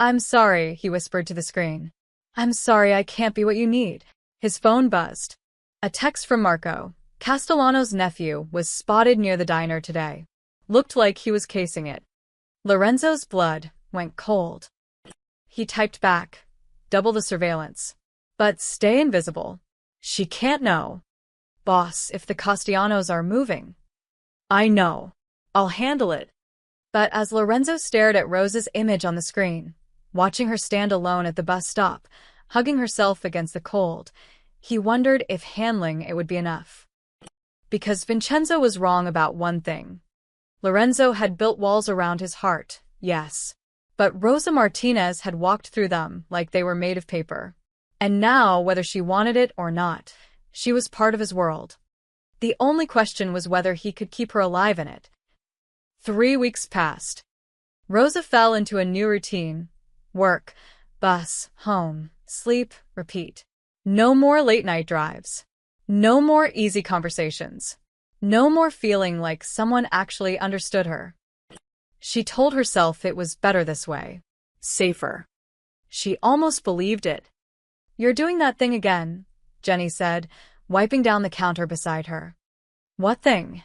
"I'm sorry," he whispered to the screen. "I'm sorry I can't be what you need." His phone buzzed. A text from Marco, Castellano's nephew, was spotted near the diner today. Looked like he was casing it. Lorenzo's blood went cold. He typed back, "Double the surveillance. But stay invisible. She can't know. Boss, if the Castellanos are moving." "I know. I'll handle it." But as Lorenzo stared at Rosa's image on the screen, watching her stand alone at the bus stop, hugging herself against the cold, he wondered if handling it would be enough. Because Vincenzo was wrong about one thing. Lorenzo had built walls around his heart, yes. But Rosa Martinez had walked through them like they were made of paper. And now, whether she wanted it or not, she was part of his world. The only question was whether he could keep her alive in it. 3 weeks passed. Rosa fell into a new routine. Work, bus, home, sleep, repeat. No more late-night drives. No more easy conversations. No more feeling like someone actually understood her. She told herself it was better this way. Safer. She almost believed it. "You're doing that thing again," Jenny said, wiping down the counter beside her. "What thing?"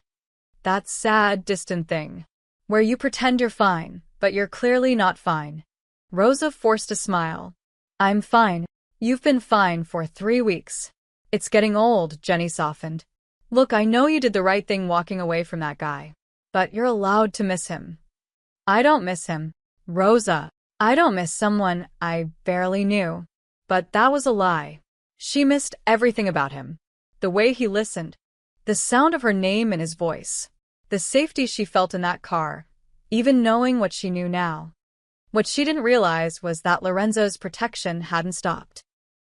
"That sad, distant thing. Where you pretend you're fine, but you're clearly not fine." Rosa forced a smile. "I'm fine. You've been fine for 3 weeks. It's getting old," Jenny softened. "Look, I know you did the right thing walking away from that guy. But you're allowed to miss him." "I don't miss him, Rosa. I don't miss someone I barely knew." But that was a lie. She missed everything about him. The way he listened. The sound of her name in his voice. The safety she felt in that car, even knowing what she knew now. What she didn't realize was that Lorenzo's protection hadn't stopped.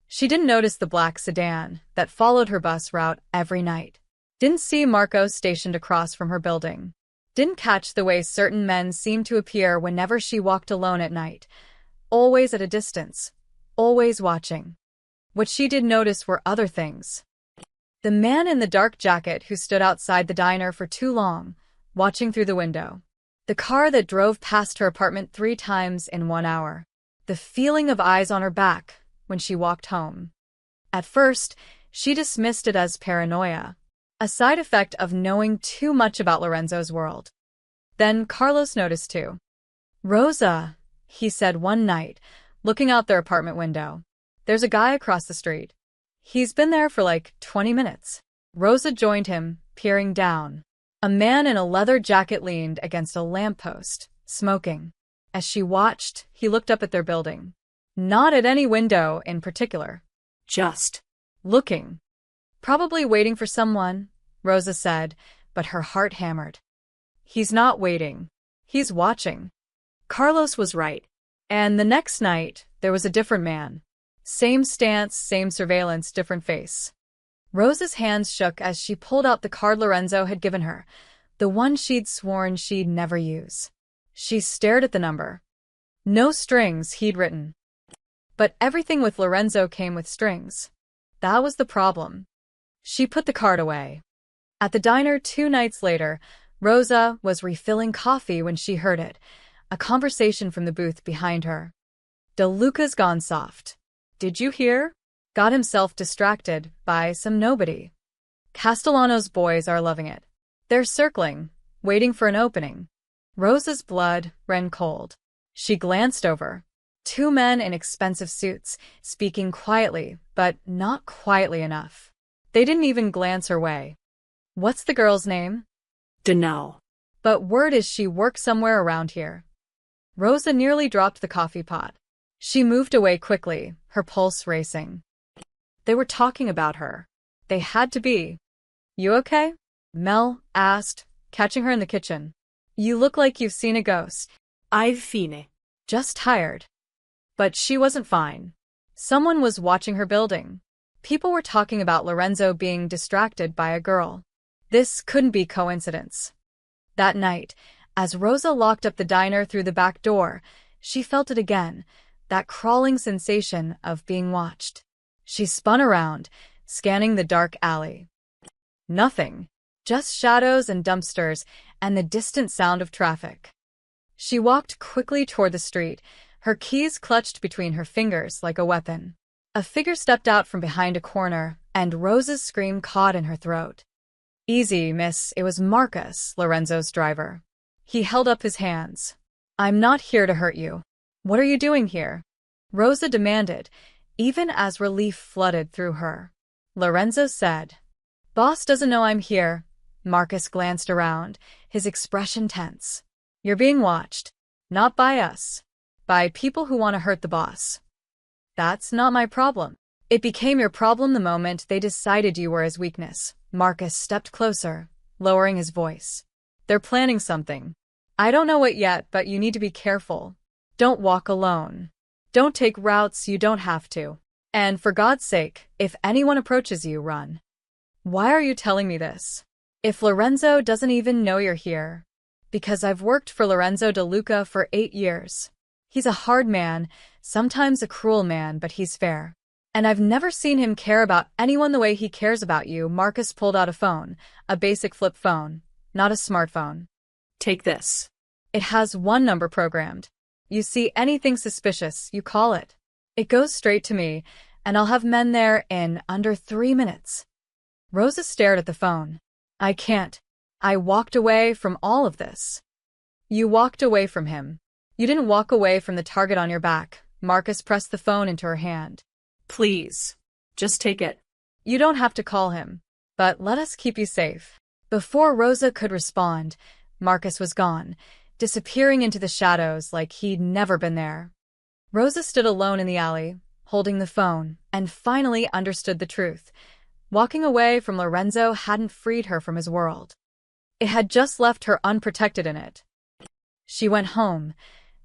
She didn't notice the black sedan that followed her bus route every night. Didn't see Marco stationed across from her building. Didn't catch the way certain men seemed to appear whenever she walked alone at night. Always at a distance. Always watching. What she did notice were other things. The man in the dark jacket who stood outside the diner for too long, watching through the window. The car that drove past her apartment 3 times in 1 hour. The feeling of eyes on her back when she walked home. At first, she dismissed it as paranoia, a side effect of knowing too much about Lorenzo's world. Then Carlos noticed too. "Rosa," he said one night, looking out their apartment window. "There's a guy across the street. He's been there for like 20 minutes. Rosa joined him, peering down. A man in a leather jacket leaned against a lamppost, smoking. As she watched, he looked up at their building. Not at any window in particular. Just looking. Probably waiting for someone, Rosa said, but her heart hammered. He's not waiting. He's watching. Carlos was right. And the next night, there was a different man. Same stance, same surveillance, different face. Rosa's hands shook as she pulled out the card Lorenzo had given her, the one she'd sworn she'd never use. She stared at the number. No strings, he'd written. But everything with Lorenzo came with strings. That was the problem. She put the card away. At the diner 2 nights later, Rosa was refilling coffee when she heard it, a conversation from the booth behind her. DeLuca's gone soft. Did you hear? Got himself distracted by some nobody. Castellano's boys are loving it. They're circling, waiting for an opening. Rosa's blood ran cold. She glanced over. 2 men in expensive suits, speaking quietly, but not quietly enough. They didn't even glance her way. What's the girl's name? Dunno. But word is she works somewhere around here. Rosa nearly dropped the coffee pot. She moved away quickly, her pulse racing. They were talking about her. They had to be. You okay? Mel asked, catching her in the kitchen. You look like you've seen a ghost. I've seen it. Just tired. But she wasn't fine. Someone was watching her building. People were talking about Lorenzo being distracted by a girl. This couldn't be coincidence. That night, as Rosa locked up the diner through the back door, she felt it again, that crawling sensation of being watched. She spun around, scanning the dark alley. Nothing. Just shadows and dumpsters and the distant sound of traffic. She walked quickly toward the street, her keys clutched between her fingers like a weapon. A figure stepped out from behind a corner, and Rosa's scream caught in her throat. Easy, miss, it was Marcus, Lorenzo's driver. He held up his hands. I'm not here to hurt you. What are you doing here? Rosa demanded, even as relief flooded through her. Lorenzo said, Boss doesn't know I'm here. Marcus glanced around, his expression tense. You're being watched. Not by us. By people who want to hurt the boss. That's not my problem. It became your problem the moment they decided you were his weakness. Marcus stepped closer, lowering his voice. They're planning something. I don't know what yet, but you need to be careful. Don't walk alone. Don't take routes you don't have to. And for God's sake, if anyone approaches you, run. Why are you telling me this? If Lorenzo doesn't even know you're here. Because I've worked for Lorenzo DeLuca for 8 years. He's a hard man, sometimes a cruel man, but he's fair. And I've never seen him care about anyone the way he cares about you. Marcus pulled out a phone, a basic flip phone, not a smartphone. Take this. It has 1 number programmed. You see anything suspicious, you call it. It goes straight to me, and I'll have men there in under 3 minutes. Rosa stared at the phone. I can't. I walked away from all of this. You walked away from him. You didn't walk away from the target on your back. Marcus pressed the phone into her hand. Please. Just take it. You don't have to call him. But let us keep you safe. Before Rosa could respond, Marcus was gone, disappearing into the shadows like he'd never been there. Rosa stood alone in the alley, holding the phone, and finally understood the truth. Walking away from Lorenzo hadn't freed her from his world. It had just left her unprotected in it. She went home,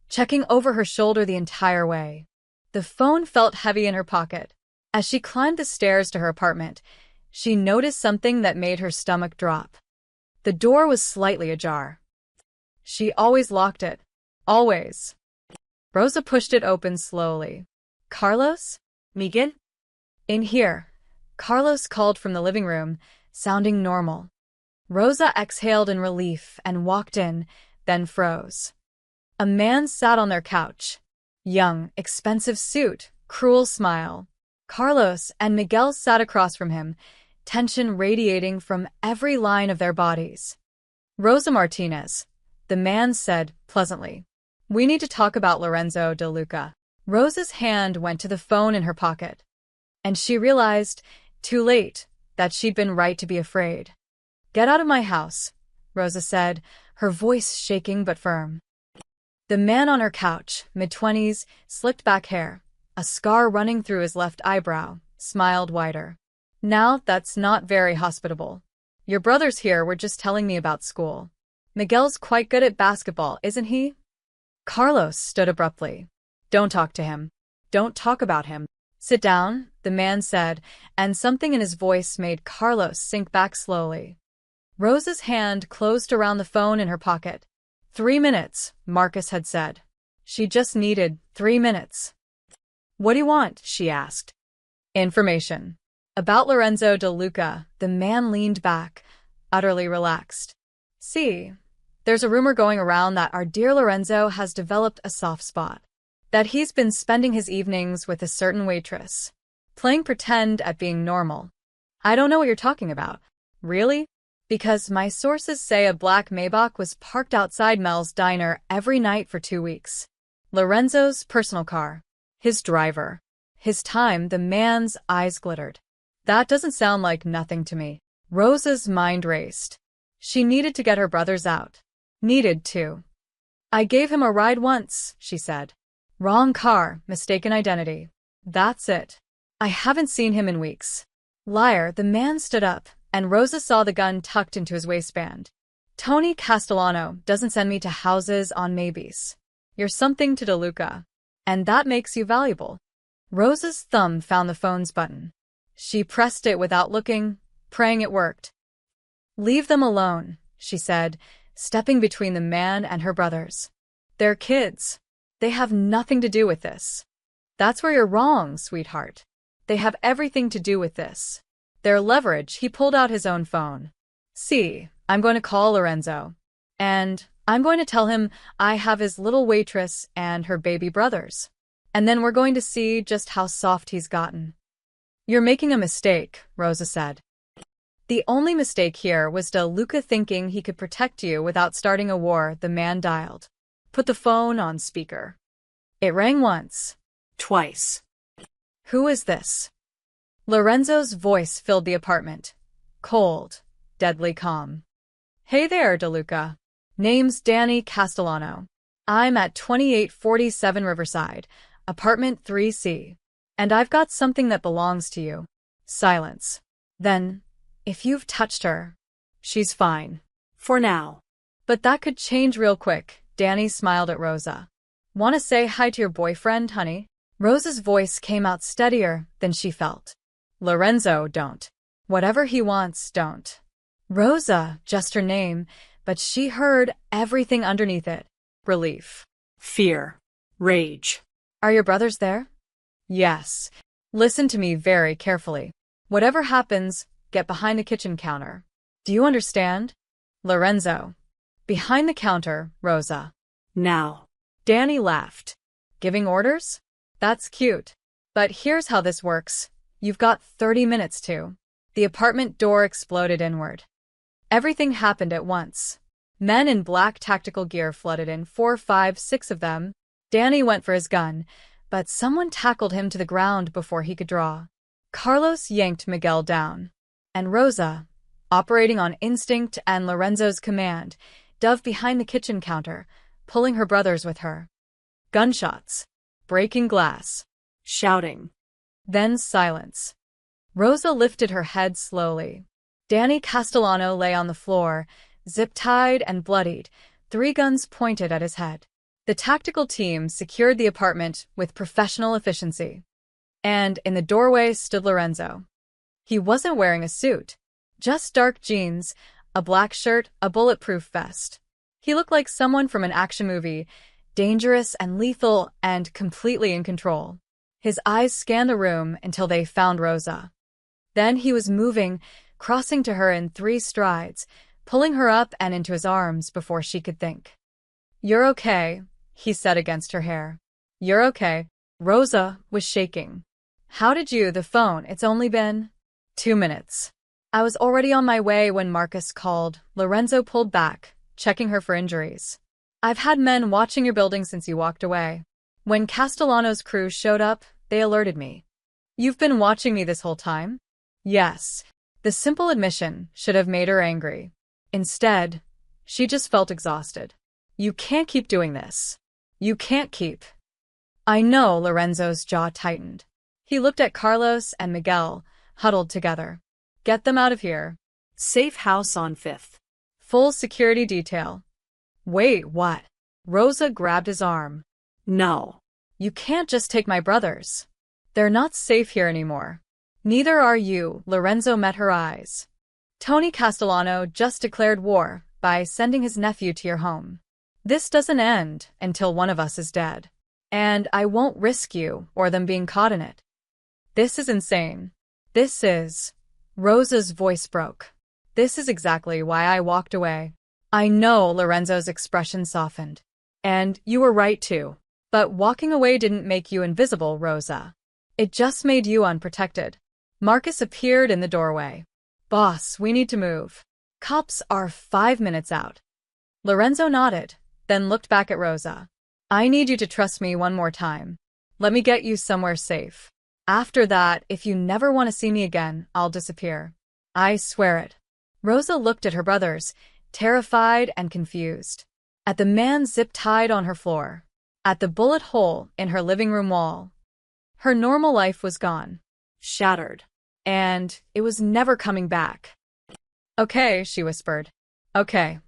checking over her shoulder the entire way. The phone felt heavy in her pocket. As she climbed the stairs to her apartment, she noticed something that made her stomach drop. The door was slightly ajar. She always locked it. Always. Rosa pushed it open slowly. Carlos? Miguel? In here. Carlos called from the living room, sounding normal. Rosa exhaled in relief and walked in, then froze. A man sat on their couch. Young, expensive suit, cruel smile. Carlos and Miguel sat across from him, tension radiating from every line of their bodies. Rosa Martinez, the man said pleasantly. We need to talk about Lorenzo DeLuca. Rosa's hand went to the phone in her pocket. And she realized, too late, that she'd been right to be afraid. Get out of my house, Rosa said, her voice shaking but firm. The man on her couch, mid-20s, slicked back hair, a scar running through his left eyebrow, smiled wider. Now that's not very hospitable. Your brothers here were just telling me about school. Miguel's quite good at basketball, isn't he? Carlos stood abruptly. Don't talk to him. Don't talk about him. Sit down, the man said, and something in his voice made Carlos sink back slowly. Rosa's hand closed around the phone in her pocket. 3 minutes, Marcus had said. She just needed 3 minutes. What do you want? She asked. Information. About Lorenzo De Luca, the man leaned back, utterly relaxed. See, there's a rumor going around that our dear Lorenzo has developed a soft spot. That he's been spending his evenings with a certain waitress. Playing pretend at being normal. I don't know what you're talking about. Really? Because my sources say a black Maybach was parked outside Mel's diner every night for 2 weeks. Lorenzo's personal car. His driver. His time, the man's eyes glittered. That doesn't sound like nothing to me. Rosa's mind raced. She needed to get her brothers out. Needed to. I gave him a ride once, she said. Wrong car, mistaken identity. That's it. I haven't seen him in weeks. Liar, the man stood up, and Rosa saw the gun tucked into his waistband. Tony Castellano doesn't send me to houses on maybes. You're something to De Luca. And that makes you valuable. Rosa's thumb found the phone's button. She pressed it without looking, praying it worked. Leave them alone, she said, stepping between the man and her brothers. They're kids. They have nothing to do with this. That's where you're wrong, sweetheart. They have everything to do with this. Their leverage. He pulled out his own phone. See, I'm going to call Lorenzo. And I'm going to tell him I have his little waitress and her baby brothers. And then we're going to see just how soft he's gotten. You're making a mistake, Rosa said. The only mistake here was De Luca thinking he could protect you without starting a war. The man dialed. Put the phone on speaker. It rang once. Twice. Who is this? Lorenzo's voice filled the apartment. Cold, deadly calm. Hey there, De Luca. Name's Danny Castellano. I'm at 2847 Riverside, apartment 3C. And I've got something that belongs to you. Silence. Then, if you've touched her, she's fine. For now. But that could change real quick. Danny smiled at Rosa. Want to say hi to your boyfriend, honey? Rosa's voice came out steadier than she felt. Lorenzo, don't. Whatever he wants, don't. Rosa, just her name, but she heard everything underneath it. Relief. Fear. Rage. Are your brothers there? Yes. Listen to me very carefully. Whatever happens, get behind the kitchen counter. Do you understand? Lorenzo. Behind the counter, Rosa. Now. Danny laughed. Giving orders? That's cute. But here's how this works. You've got 30 minutes to. The apartment door exploded inward. Everything happened at once. Men in black tactical gear flooded in, 4, 5, 6 of them. Danny went for his gun, but someone tackled him to the ground before he could draw. Carlos yanked Miguel down. And Rosa, operating on instinct and Lorenzo's command, dove behind the kitchen counter, pulling her brothers with her. Gunshots. Breaking glass. Shouting. Then silence. Rosa lifted her head slowly. Danny Castellano lay on the floor, zip-tied and bloodied, 3 guns pointed at his head. The tactical team secured the apartment with professional efficiency. And in the doorway stood Lorenzo. He wasn't wearing a suit, just dark jeans, a black shirt, a bulletproof vest. He looked like someone from an action movie, dangerous and lethal and completely in control. His eyes scanned the room until they found Rosa. Then he was moving, crossing to her in 3 strides, pulling her up and into his arms before she could think. You're okay, he said against her hair. You're okay. Rosa was shaking. How did you? The phone. It's only been 2 minutes. I was already on my way when Marcus called. Lorenzo pulled back, checking her for injuries. I've had men watching your building since you walked away. When Castellano's crew showed up, they alerted me. You've been watching me this whole time? Yes. The simple admission should have made her angry. Instead, she just felt exhausted. You can't keep doing this. You can't keep. I know. Lorenzo's jaw tightened. He looked at Carlos and Miguel, huddled together. Get them out of here. Safe house on 5th. Full security detail. Wait, what? Rosa grabbed his arm. No. You can't just take my brothers. They're not safe here anymore. Neither are you. Lorenzo met her eyes. Tony Castellano just declared war by sending his nephew to your home. This doesn't end until one of us is dead. And I won't risk you or them being caught in it. This is insane. This is... Rosa's voice broke. This is exactly why I walked away. I know. Lorenzo's expression softened. And you were right too. But walking away didn't make you invisible, Rosa. It just made you unprotected. Marcus appeared in the doorway. Boss, we need to move. Cops are 5 minutes out. Lorenzo nodded, then looked back at Rosa. I need you to trust me one more time. Let me get you somewhere safe. After that, if you never want to see me again, I'll disappear. I swear it. Rosa looked at her brothers, terrified and confused. At the man zip-tied on her floor. At the bullet hole in her living room wall. Her normal life was gone. Shattered. And it was never coming back. Okay, she whispered. Okay.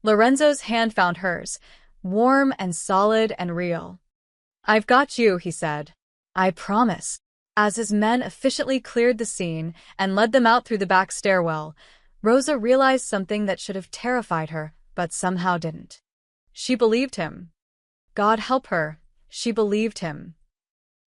Lorenzo's hand found hers, warm and solid and real. I've got you, he said. I promise. As his men efficiently cleared the scene and led them out through the back stairwell, Rosa realized something that should have terrified her, but somehow didn't. She believed him. God help her, she believed him.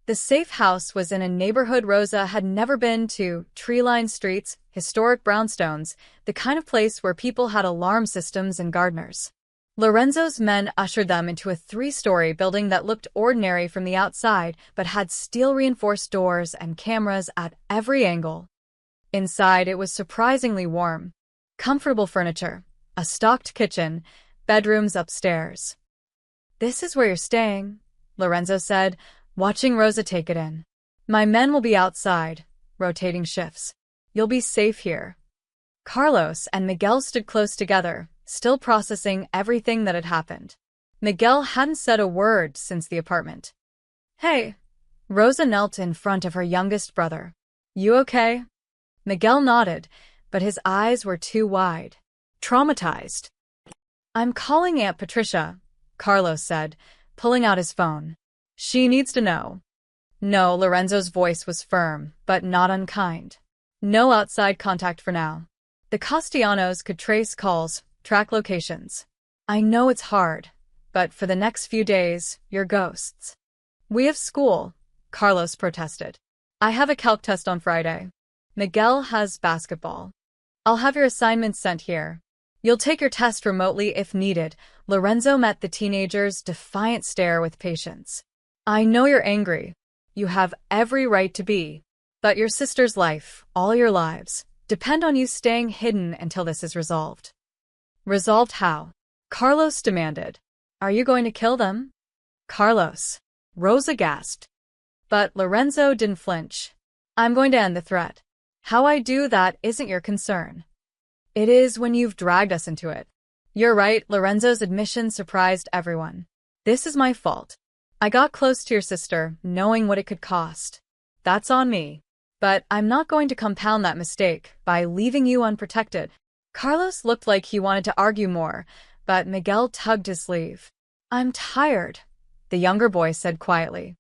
The safe house was in a neighborhood Rosa had never been to, tree-lined streets, historic brownstones, the kind of place where people had alarm systems and gardeners. Lorenzo's men ushered them into a 3-story building that looked ordinary from the outside but had steel-reinforced doors and cameras at every angle. Inside, it was surprisingly warm. Comfortable furniture, a stocked kitchen, bedrooms upstairs. This is where you're staying, Lorenzo said, watching Rosa take it in. My men will be outside, rotating shifts. You'll be safe here. Carlos and Miguel stood close together, still processing everything that had happened. Miguel hadn't said a word since the apartment. Hey. Rosa knelt in front of her youngest brother. You okay? Miguel nodded, but his eyes were too wide. Traumatized. I'm calling Aunt Patricia, Carlos said, pulling out his phone. She needs to know. No, Lorenzo's voice was firm, but not unkind. No outside contact for now. The Castellanos could trace calls, track locations. I know it's hard, but for the next few days, you're ghosts. We have school, Carlos protested. I have a calc test on Friday. Miguel has basketball. I'll have your assignments sent here. You'll take your test remotely if needed. Lorenzo met the teenager's defiant stare with patience. I know you're angry. You have every right to be. But your sister's life, all your lives, depend on you staying hidden until this is resolved. Resolved how? Carlos demanded. Are you going to kill them? Carlos. Rosa gasped. But Lorenzo didn't flinch. I'm going to end the threat. How I do that isn't your concern. It is when you've dragged us into it. You're right, Lorenzo's admission surprised everyone. This is my fault. I got close to your sister, knowing what it could cost. That's on me. But I'm not going to compound that mistake by leaving you unprotected. Carlos looked like he wanted to argue more, but Miguel tugged his sleeve. I'm tired, the younger boy said quietly.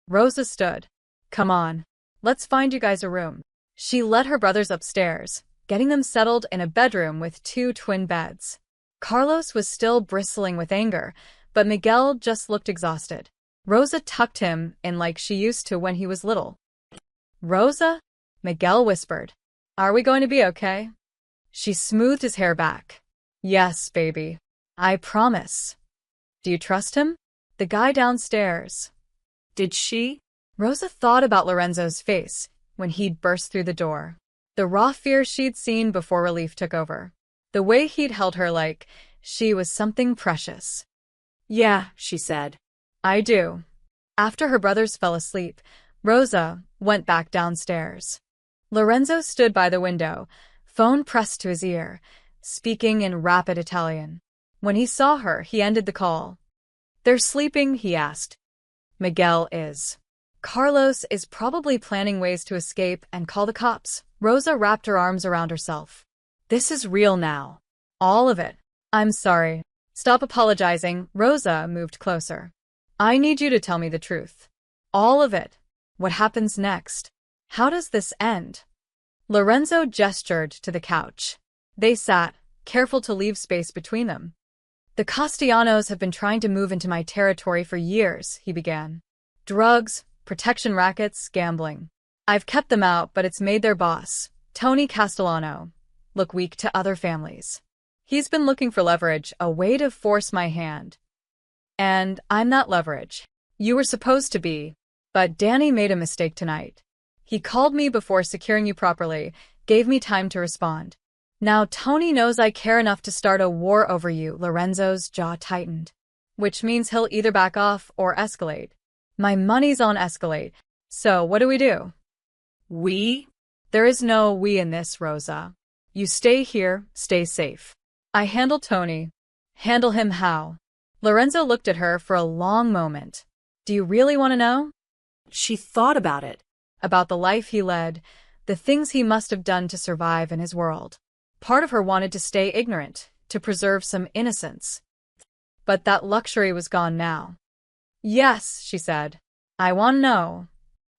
Rosa stood. Come on. Let's find you guys a room. She led her brothers upstairs, getting them settled in a bedroom with 2 twin beds. Carlos was still bristling with anger, but Miguel just looked exhausted. Rosa tucked him in like she used to when he was little. Rosa? Miguel whispered. Are we going to be okay? She smoothed his hair back. Yes, baby. I promise. Do you trust him? The guy downstairs. Did she? Rosa thought about Lorenzo's face when he'd burst through the door. The raw fear she'd seen before relief took over. The way he'd held her like she was something precious. Yeah, she said. I do. After her brothers fell asleep, Rosa went back downstairs. Lorenzo stood by the window, phone pressed to his ear, speaking in rapid Italian. When he saw her, he ended the call. They're sleeping, he asked. Miguel is. Carlos is probably planning ways to escape and call the cops. Rosa wrapped her arms around herself. This is real now. All of it. I'm sorry. Stop apologizing. Rosa moved closer. I need you to tell me the truth. All of it. What happens next? How does this end? Lorenzo gestured to the couch. They sat, careful to leave space between them. The Castellanos have been trying to move into my territory for years, he began. Drugs, protection rackets, gambling. I've kept them out, but it's made their boss, Tony Castellano, look weak to other families. He's been looking for leverage, a way to force my hand. And I'm that leverage. You were supposed to be, but Danny made a mistake tonight. He called me before securing you properly, gave me time to respond. Now Tony knows I care enough to start a war over you. Lorenzo's jaw tightened. Which means he'll either back off or escalate. My money's on escalate. So what do we do? We? There is no we in this, Rosa. You stay here, stay safe. I handle Tony. Handle him how? Lorenzo looked at her for a long moment. Do you really want to know? She thought about it. About the life he led, the things he must have done to survive in his world. Part of her wanted to stay ignorant, to preserve some innocence. But that luxury was gone now. Yes, she said. I want to know.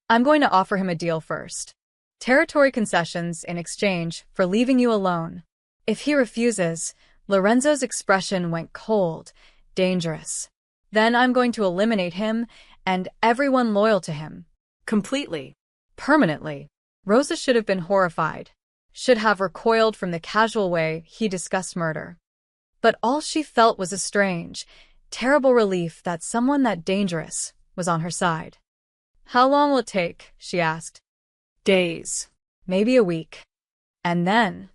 I'm going to offer him a deal first. Territory concessions in exchange for leaving you alone. If he refuses, Lorenzo's expression went cold, dangerous. Then I'm going to eliminate him and everyone loyal to him. Completely. Permanently. Rosa should have been horrified. Should have recoiled from the casual way he discussed murder. But all she felt was a strange, terrible relief that someone that dangerous was on her side. How long will it take? She asked. Days. Maybe a week. And then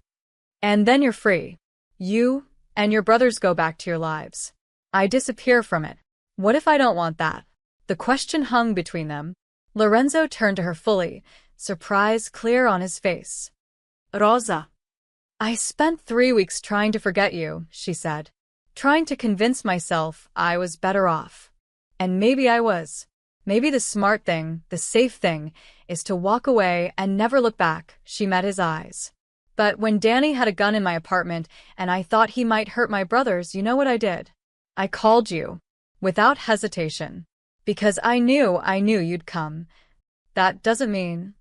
you're free. You and your brothers go back to your lives. I disappear from it. What if I don't want that? The question hung between them. Lorenzo turned to her fully, surprise clear on his face. Rosa. I spent 3 weeks trying to forget you, she said. Trying to convince myself I was better off. And maybe I was. Maybe the smart thing, the safe thing, is to walk away and never look back. She met his eyes. But when Danny had a gun in my apartment and I thought he might hurt my brothers, you know what I did? I called you. Without hesitation. Because I knew you'd come. That doesn't mean...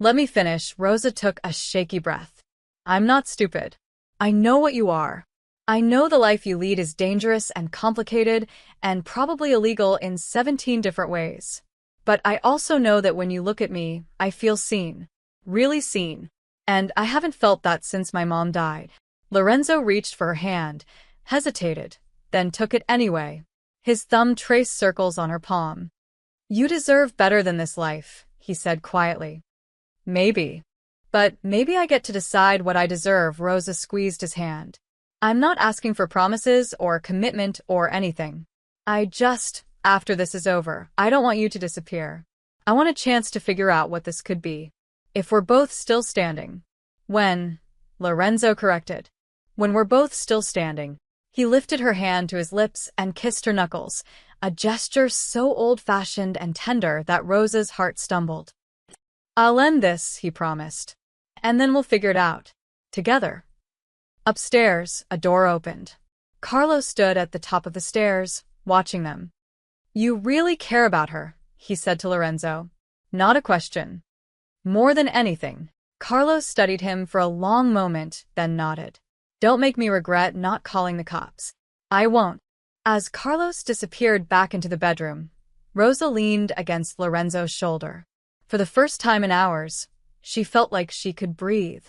Let me finish. Rosa took a shaky breath. I'm not stupid. I know what you are. I know the life you lead is dangerous and complicated and probably illegal in 17 different ways. But I also know that when you look at me, I feel seen. Really seen. And I haven't felt that since my mom died. Lorenzo reached for her hand, hesitated, then took it anyway. His thumb traced circles on her palm. You deserve better than this life, he said quietly. Maybe. But maybe I get to decide what I deserve. Rosa squeezed his hand. I'm not asking for promises or commitment or anything. After this is over, I don't want you to disappear. I want a chance to figure out what this could be. If we're both still standing. Lorenzo corrected. When we're both still standing. He lifted her hand to his lips and kissed her knuckles, a gesture so old-fashioned and tender that Rosa's heart stumbled. I'll end this, he promised. And then we'll figure it out. Together. Upstairs, a door opened. Carlos stood at the top of the stairs, watching them. You really care about her, he said to Lorenzo. Not a question. More than anything. Carlos studied him for a long moment, then nodded. Don't make me regret not calling the cops. I won't. As Carlos disappeared back into the bedroom, Rosa leaned against Lorenzo's shoulder. For the first time in hours, she felt like she could breathe.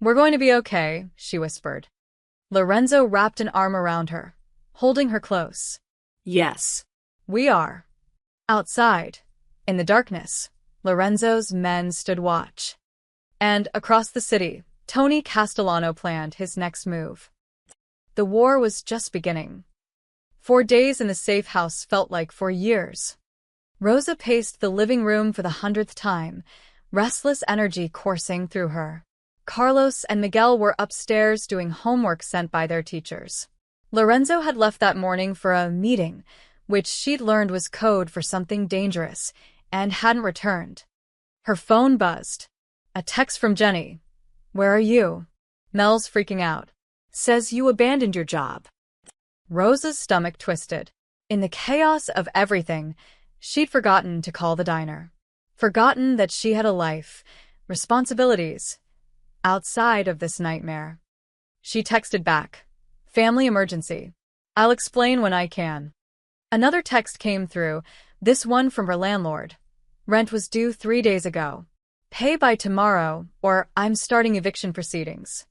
We're going to be okay, she whispered. Lorenzo wrapped an arm around her, holding her close. Yes. We are. Outside, in the darkness, Lorenzo's men stood watch. And across the city, Tony Castellano planned his next move. The war was just beginning. 4 days in the safe house felt like 4 years. Rosa paced the living room for the 100th time, restless energy coursing through her. Carlos and Miguel were upstairs doing homework sent by their teachers. Lorenzo had left that morning for a meeting, which she'd learned was code for something dangerous, and hadn't returned. Her phone buzzed. A text from Jenny. Where are you? Mel's freaking out. Says you abandoned your job. Rosa's stomach twisted. In the chaos of everything, she'd forgotten to call the diner. Forgotten that she had a life, responsibilities, outside of this nightmare. She texted back. Family emergency. I'll explain when I can. Another text came through, this one from her landlord. Rent was due 3 days ago. Pay by tomorrow, or I'm starting eviction proceedings.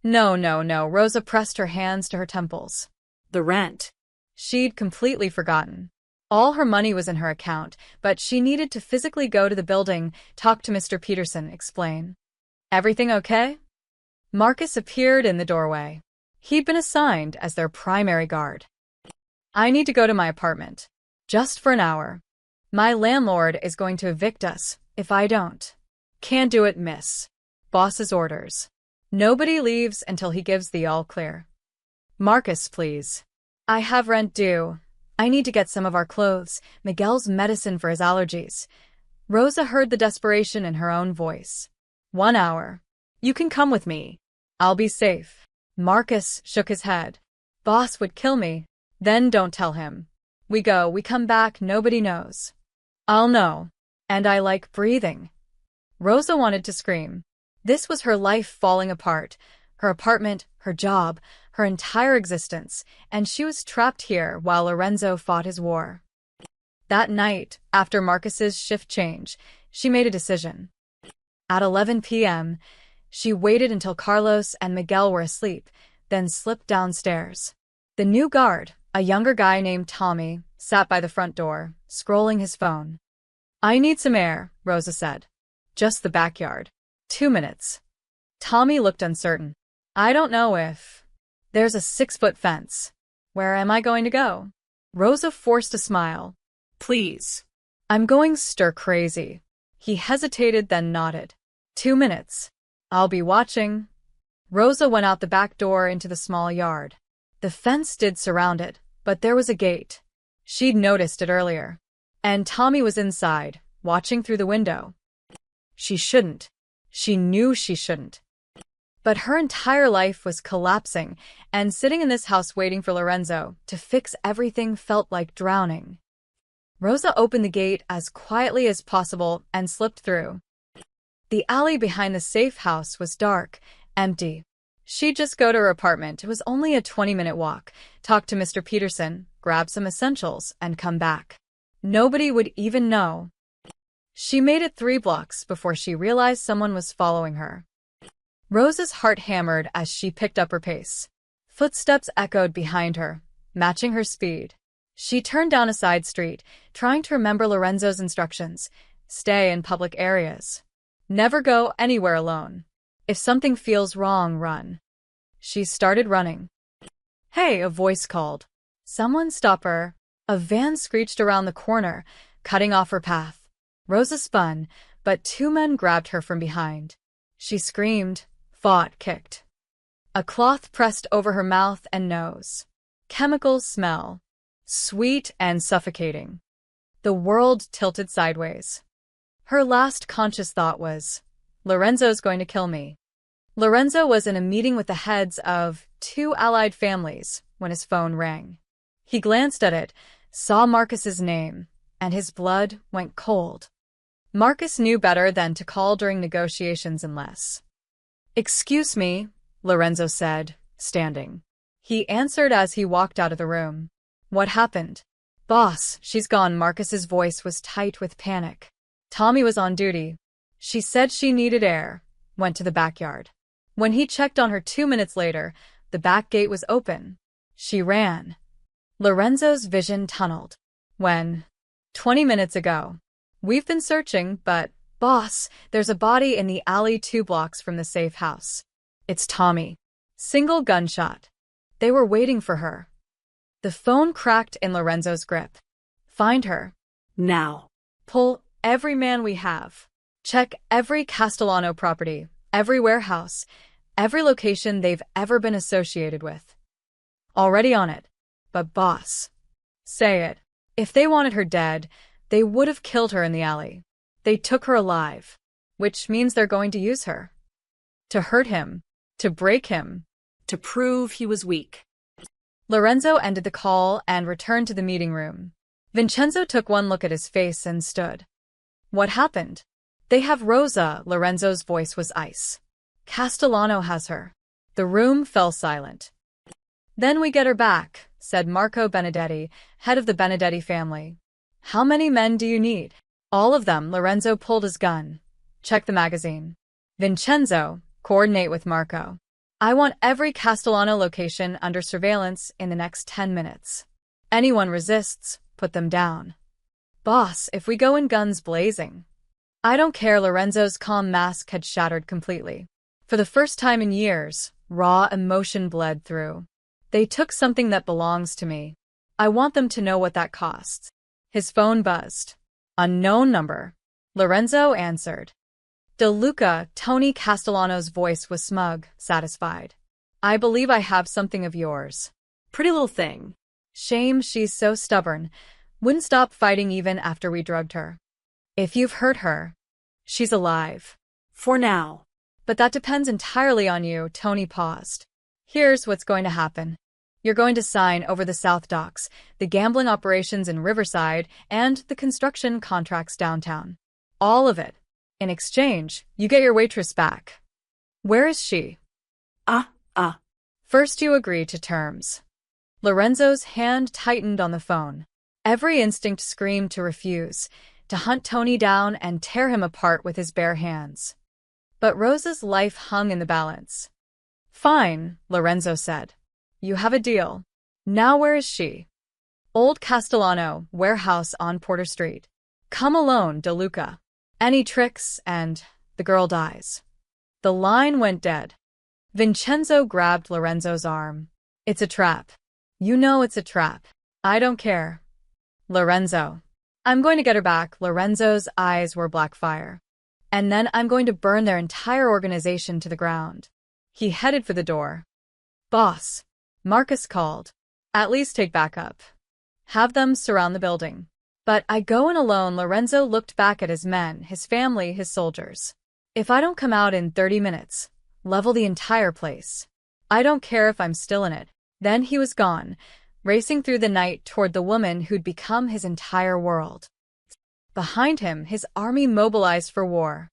No, no, no. Rosa pressed her hands to her temples. The rent. She'd completely forgotten. All her money was in her account, but she needed to physically go to the building, talk to Mr. Peterson, explain. Everything okay? Marcus appeared in the doorway. He'd been assigned as their primary guard. I need to go to my apartment. Just for an hour. My landlord is going to evict us if I don't. Can't do it, miss. Boss's orders. Nobody leaves until he gives the all clear. Marcus, please. I have rent due. I need to get some of our clothes, Miguel's medicine for his allergies. Rosa heard the desperation in her own voice. 1 hour. You can come with me. I'll be safe. Marcus shook his head. Boss would kill me. Then don't tell him. We go, we come back, nobody knows. I'll know. And I like breathing. Rosa wanted to scream. This was her life falling apart. Her apartment, her job, her entire existence, and she was trapped here while Lorenzo fought his war. That night, after Marcus's shift change, she made a decision. At 11 p.m., she waited until Carlos and Miguel were asleep, then slipped downstairs. The new guard, a younger guy named Tommy, sat by the front door, scrolling his phone. I need some air, Rosa said. Just the backyard. 2 minutes. Tommy looked uncertain. I don't know if... There's a 6-foot fence. Where am I going to go? Rosa forced a smile. Please. I'm going stir-crazy. He hesitated, then nodded. 2 minutes. I'll be watching. Rosa went out the back door into the small yard. The fence did surround it, but there was a gate. She'd noticed it earlier. And Tommy was inside, watching through the window. She shouldn't. She knew she shouldn't. But her entire life was collapsing, and sitting in this house waiting for Lorenzo to fix everything felt like drowning. Rosa opened the gate as quietly as possible and slipped through. The alley behind the safe house was dark, empty. She'd just go to her apartment. It was only a 20-minute walk, talk to Mr. Peterson, grab some essentials, and come back. Nobody would even know. She made it 3 blocks before she realized someone was following her. Rosa's heart hammered as she picked up her pace. Footsteps echoed behind her, matching her speed. She turned down a side street, trying to remember Lorenzo's instructions. Stay in public areas. Never go anywhere alone. If something feels wrong, run. She started running. Hey, a voice called. Someone stop her. A van screeched around the corner, cutting off her path. Rosa spun, but 2 men grabbed her from behind. She screamed, fought, kicked. A cloth pressed over her mouth and nose. Chemicals smell. Sweet and suffocating. The world tilted sideways. Her last conscious thought was, Lorenzo's going to kill me. Lorenzo was in a meeting with the heads of 2 allied families when his phone rang. He glanced at it, saw Marcus's name, and his blood went cold. Marcus knew better than to call during negotiations unless. Excuse me, Lorenzo said, standing. He answered as he walked out of the room. What happened? Boss, she's gone. Marcus's voice was tight with panic. Tommy was on duty. She said she needed air, went to the backyard. When he checked on her 2 minutes later, the back gate was open. She ran. Lorenzo's vision tunneled. When? 20 minutes ago. We've been searching, but, boss, there's a body in the alley 2 blocks from the safe house. It's Tommy. Single gunshot. They were waiting for her. The phone cracked in Lorenzo's grip. Find her. Now. Pull every man we have. Check every Castellano property, every warehouse, every location they've ever been associated with. Already on it. But boss. Say it. If they wanted her dead, they would have killed her in the alley. They took her alive. Which means they're going to use her. To hurt him. To break him. To prove he was weak. Lorenzo ended the call and returned to the meeting room. Vincenzo took one look at his face and stood. What happened? They have Rosa. Lorenzo's voice was ice. Castellano has her. The room fell silent. Then we get her back, said Marco Benedetti, head of the Benedetti family. How many men do you need? All of them. Lorenzo pulled his gun. Check the magazine. Vincenzo, coordinate with Marco. I want every Castellano location under surveillance in the next 10 minutes. Anyone resists, put them down. Boss, if we go in guns blazing. I don't care. Lorenzo's calm mask had shattered completely. For the first time in years, raw emotion bled through. They took something that belongs to me. I want them to know what that costs. His phone buzzed. Unknown number. Lorenzo answered. De Luca. Tony Castellano's voice was smug, satisfied. I believe I have something of yours. Pretty little thing. Shame she's so stubborn. Wouldn't stop fighting even after we drugged her. If you've hurt her, she's alive. For now. But that depends entirely on you. Tony paused. Here's what's going to happen. You're going to sign over the South Docks, the gambling operations in Riverside, and the construction contracts downtown. All of it. In exchange, you get your waitress back. Where is she? First you agree to terms. Lorenzo's hand tightened on the phone. Every instinct screamed to refuse, to hunt Tony down and tear him apart with his bare hands. But Rosa's life hung in the balance. Fine, Lorenzo said. You have a deal. Now where is she? Old Castellano, warehouse on Porter Street. Come alone, De Luca. Any tricks, and the girl dies. The line went dead. Vincenzo grabbed Lorenzo's arm. It's a trap. You know it's a trap. I don't care. Lorenzo. I'm going to get her back. Lorenzo's eyes were black fire. And then I'm going to burn their entire organization to the ground. He headed for the door. Boss. Marcus called. At least take backup. Have them surround the building. But I go in alone. Lorenzo looked back at his men, his family, his soldiers. If I don't come out in 30 minutes, level the entire place. I don't care if I'm still in it. Then he was gone, racing through the night toward the woman who'd become his entire world. Behind him, his army mobilized for war.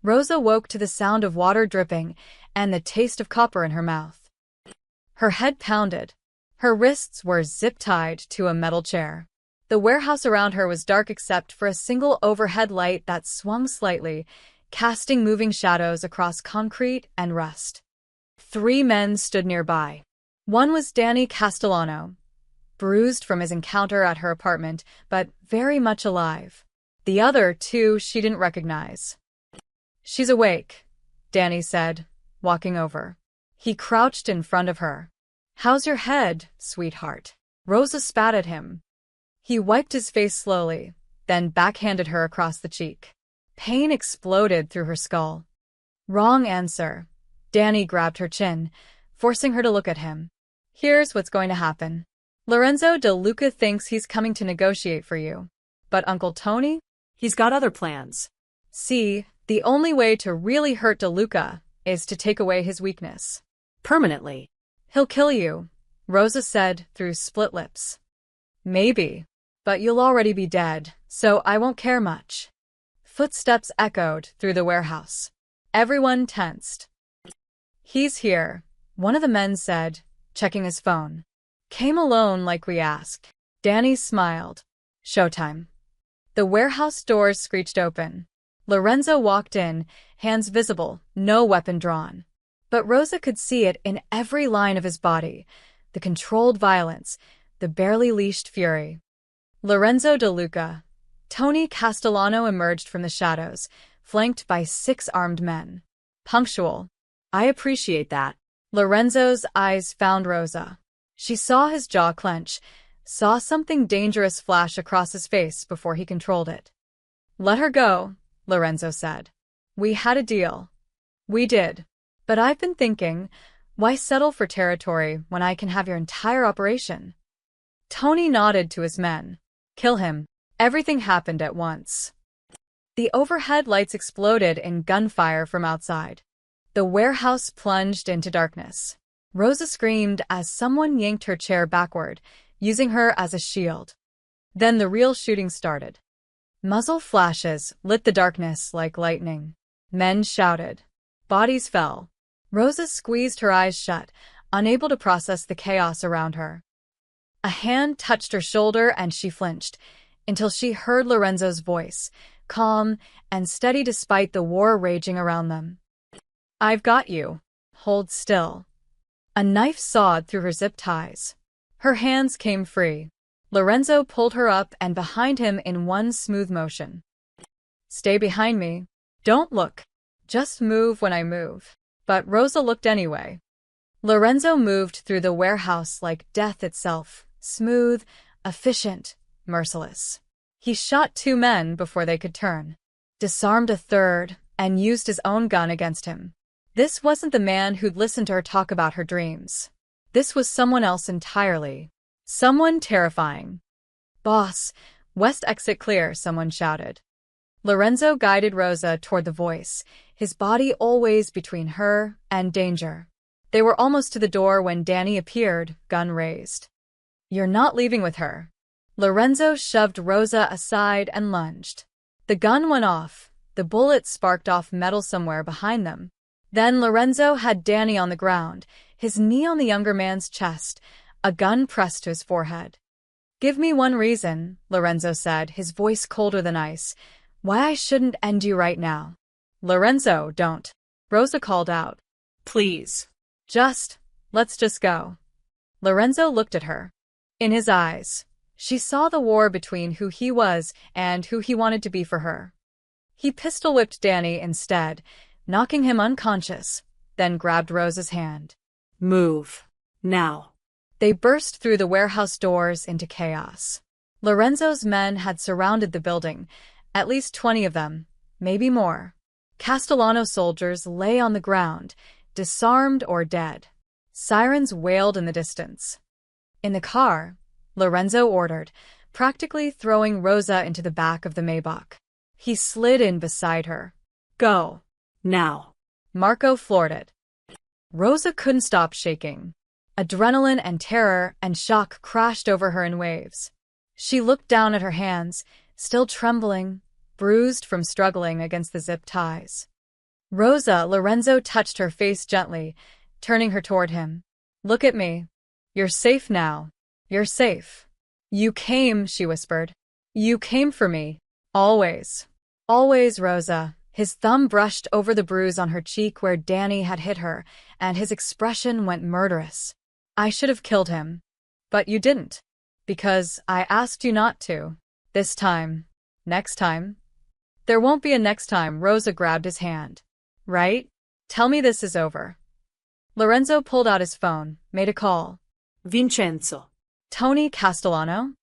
Rosa woke to the sound of water dripping and the taste of copper in her mouth. Her head pounded. Her wrists were zip-tied to a metal chair. The warehouse around her was dark except for a single overhead light that swung slightly, casting moving shadows across concrete and rust. 3 men stood nearby. One was Danny Castellano, bruised from his encounter at her apartment, but very much alive. The other 2 she didn't recognize. She's awake, Danny said, walking over. He crouched in front of her. How's your head, sweetheart? Rosa spat at him. He wiped his face slowly, then backhanded her across the cheek. Pain exploded through her skull. Wrong answer. Danny grabbed her chin, forcing her to look at him. Here's what's going to happen. Lorenzo De Luca thinks he's coming to negotiate for you. But Uncle Tony? He's got other plans. See, the only way to really hurt De Luca is to take away his weakness. Permanently. He'll kill you, Rosa said through split lips. Maybe. But you'll already be dead, so I won't care much. Footsteps echoed through the warehouse. Everyone tensed. He's here, one of the men said, checking his phone. Came alone like we asked. Danny smiled. Showtime. The warehouse doors screeched open. Lorenzo walked in, hands visible, no weapon drawn. But Rosa could see it in every line of his body, the controlled violence, the barely leashed fury. Lorenzo De Luca. Tony Castellano emerged from the shadows, flanked by 6 armed men. Punctual. I appreciate that. Lorenzo's eyes found Rosa. She saw his jaw clench, saw something dangerous flash across his face before he controlled it. Let her go, Lorenzo said. We had a deal. We did. But I've been thinking, why settle for territory when I can have your entire operation? Tony nodded to his men. Kill him. Everything happened at once. The overhead lights exploded in gunfire from outside. The warehouse plunged into darkness. Rosa screamed as someone yanked her chair backward, using her as a shield. Then the real shooting started. Muzzle flashes lit the darkness like lightning. Men shouted. Bodies fell. Rosa squeezed her eyes shut, unable to process the chaos around her. A hand touched her shoulder and she flinched, until she heard Lorenzo's voice, calm and steady despite the war raging around them. "I've got you. Hold still." A knife sawed through her zip ties. Her hands came free. Lorenzo pulled her up and behind him in one smooth motion. "Stay behind me. Don't look. Just move when I move." But Rosa looked anyway. Lorenzo moved through the warehouse like death itself, smooth, efficient, merciless. He shot 2 men before they could turn, disarmed a third, and used his own gun against him. This wasn't the man who'd listened to her talk about her dreams. This was someone else entirely. Someone terrifying. "Boss, west exit clear," someone shouted. Lorenzo guided Rosa toward the voice, his body always between her and danger. They were almost to the door when Danny appeared, gun raised. "You're not leaving with her." Lorenzo shoved Rosa aside and lunged. The gun went off. The bullet sparked off metal somewhere behind them. Then Lorenzo had Danny on the ground, his knee on the younger man's chest, a gun pressed to his forehead. "Give me one reason," Lorenzo said, his voice colder than ice, "why I shouldn't end you right now." "Lorenzo, don't," Rosa called out. Please. Let's just go." Lorenzo looked at her. In his eyes, she saw the war between who he was and who he wanted to be for her. He pistol-whipped Danny instead, knocking him unconscious, then grabbed Rosa's hand. Move. Now. They burst through the warehouse doors into chaos. Lorenzo's men had surrounded the building, at least 20 of them, maybe more. Castellano soldiers lay on the ground, disarmed or dead. Sirens wailed in the distance. In the car, Lorenzo ordered, practically throwing Rosa into the back of the Maybach. He slid in beside her. "Go. Now." Marco floored it. Rosa couldn't stop shaking. Adrenaline and terror and shock crashed over her in waves. She looked down at her hands, still trembling, bruised from struggling against the zip ties. "Rosa," Lorenzo touched her face gently, turning her toward him. "Look at me. You're safe now. You're safe. You came," she whispered. "You came for me. Always. Always, Rosa." His thumb brushed over the bruise on her cheek where Danny had hit her, and his expression went murderous. "I should have killed him. But you didn't. Because I asked you not to. This time. Next time." "There won't be a next time." Rosa grabbed his hand. "Right? Tell me this is over." Lorenzo pulled out his phone, made a call. Vincenzo. "Tony Castellano?"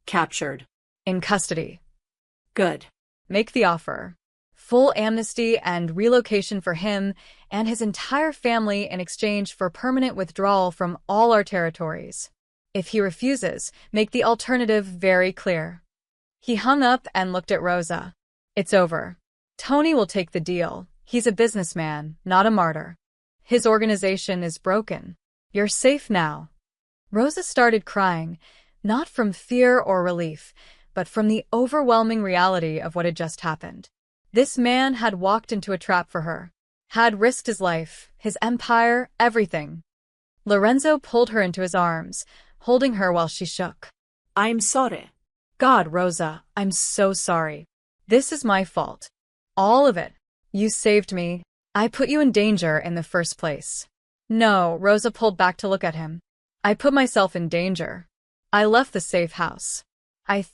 Captured. "In custody." Good. "Make the offer. Full amnesty and relocation for him and his entire family in exchange for permanent withdrawal from all our territories. If he refuses, make the alternative very clear." He hung up and looked at Rosa. "It's over. Tony will take the deal. He's a businessman, not a martyr. His organization is broken. You're safe now." Rosa started crying, not from fear or relief, but from the overwhelming reality of what had just happened. This man had walked into a trap for her, had risked his life, his empire, everything. Lorenzo pulled her into his arms, holding her while she shook. "I'm sorry." "God, Rosa, I'm so sorry. This is my fault. All of it. You saved me. I put you in danger in the first place." "No," Rosa pulled back to look at him. "I put myself in danger. I left the safe house. I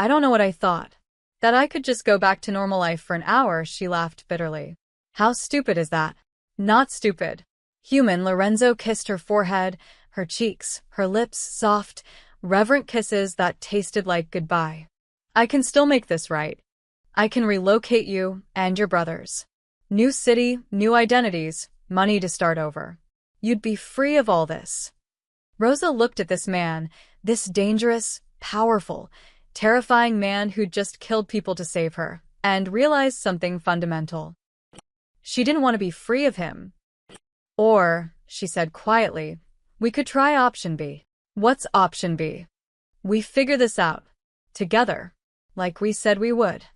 don't know what I thought. That I could just go back to normal life for an hour." She laughed bitterly. "How stupid is that?" "Not stupid. Human." Lorenzo kissed her forehead, her cheeks, her lips, soft, reverent kisses that tasted like goodbye. "I can still make this right. I can relocate you and your brothers. New city, new identities, money to start over. You'd be free of all this." Rosa looked at this man, this dangerous, powerful, terrifying man who'd just killed people to save her, and realized something fundamental. She didn't want to be free of him. Or, she said quietly, we could try option B. What's option B? We figure this out. Together. Like we said we would.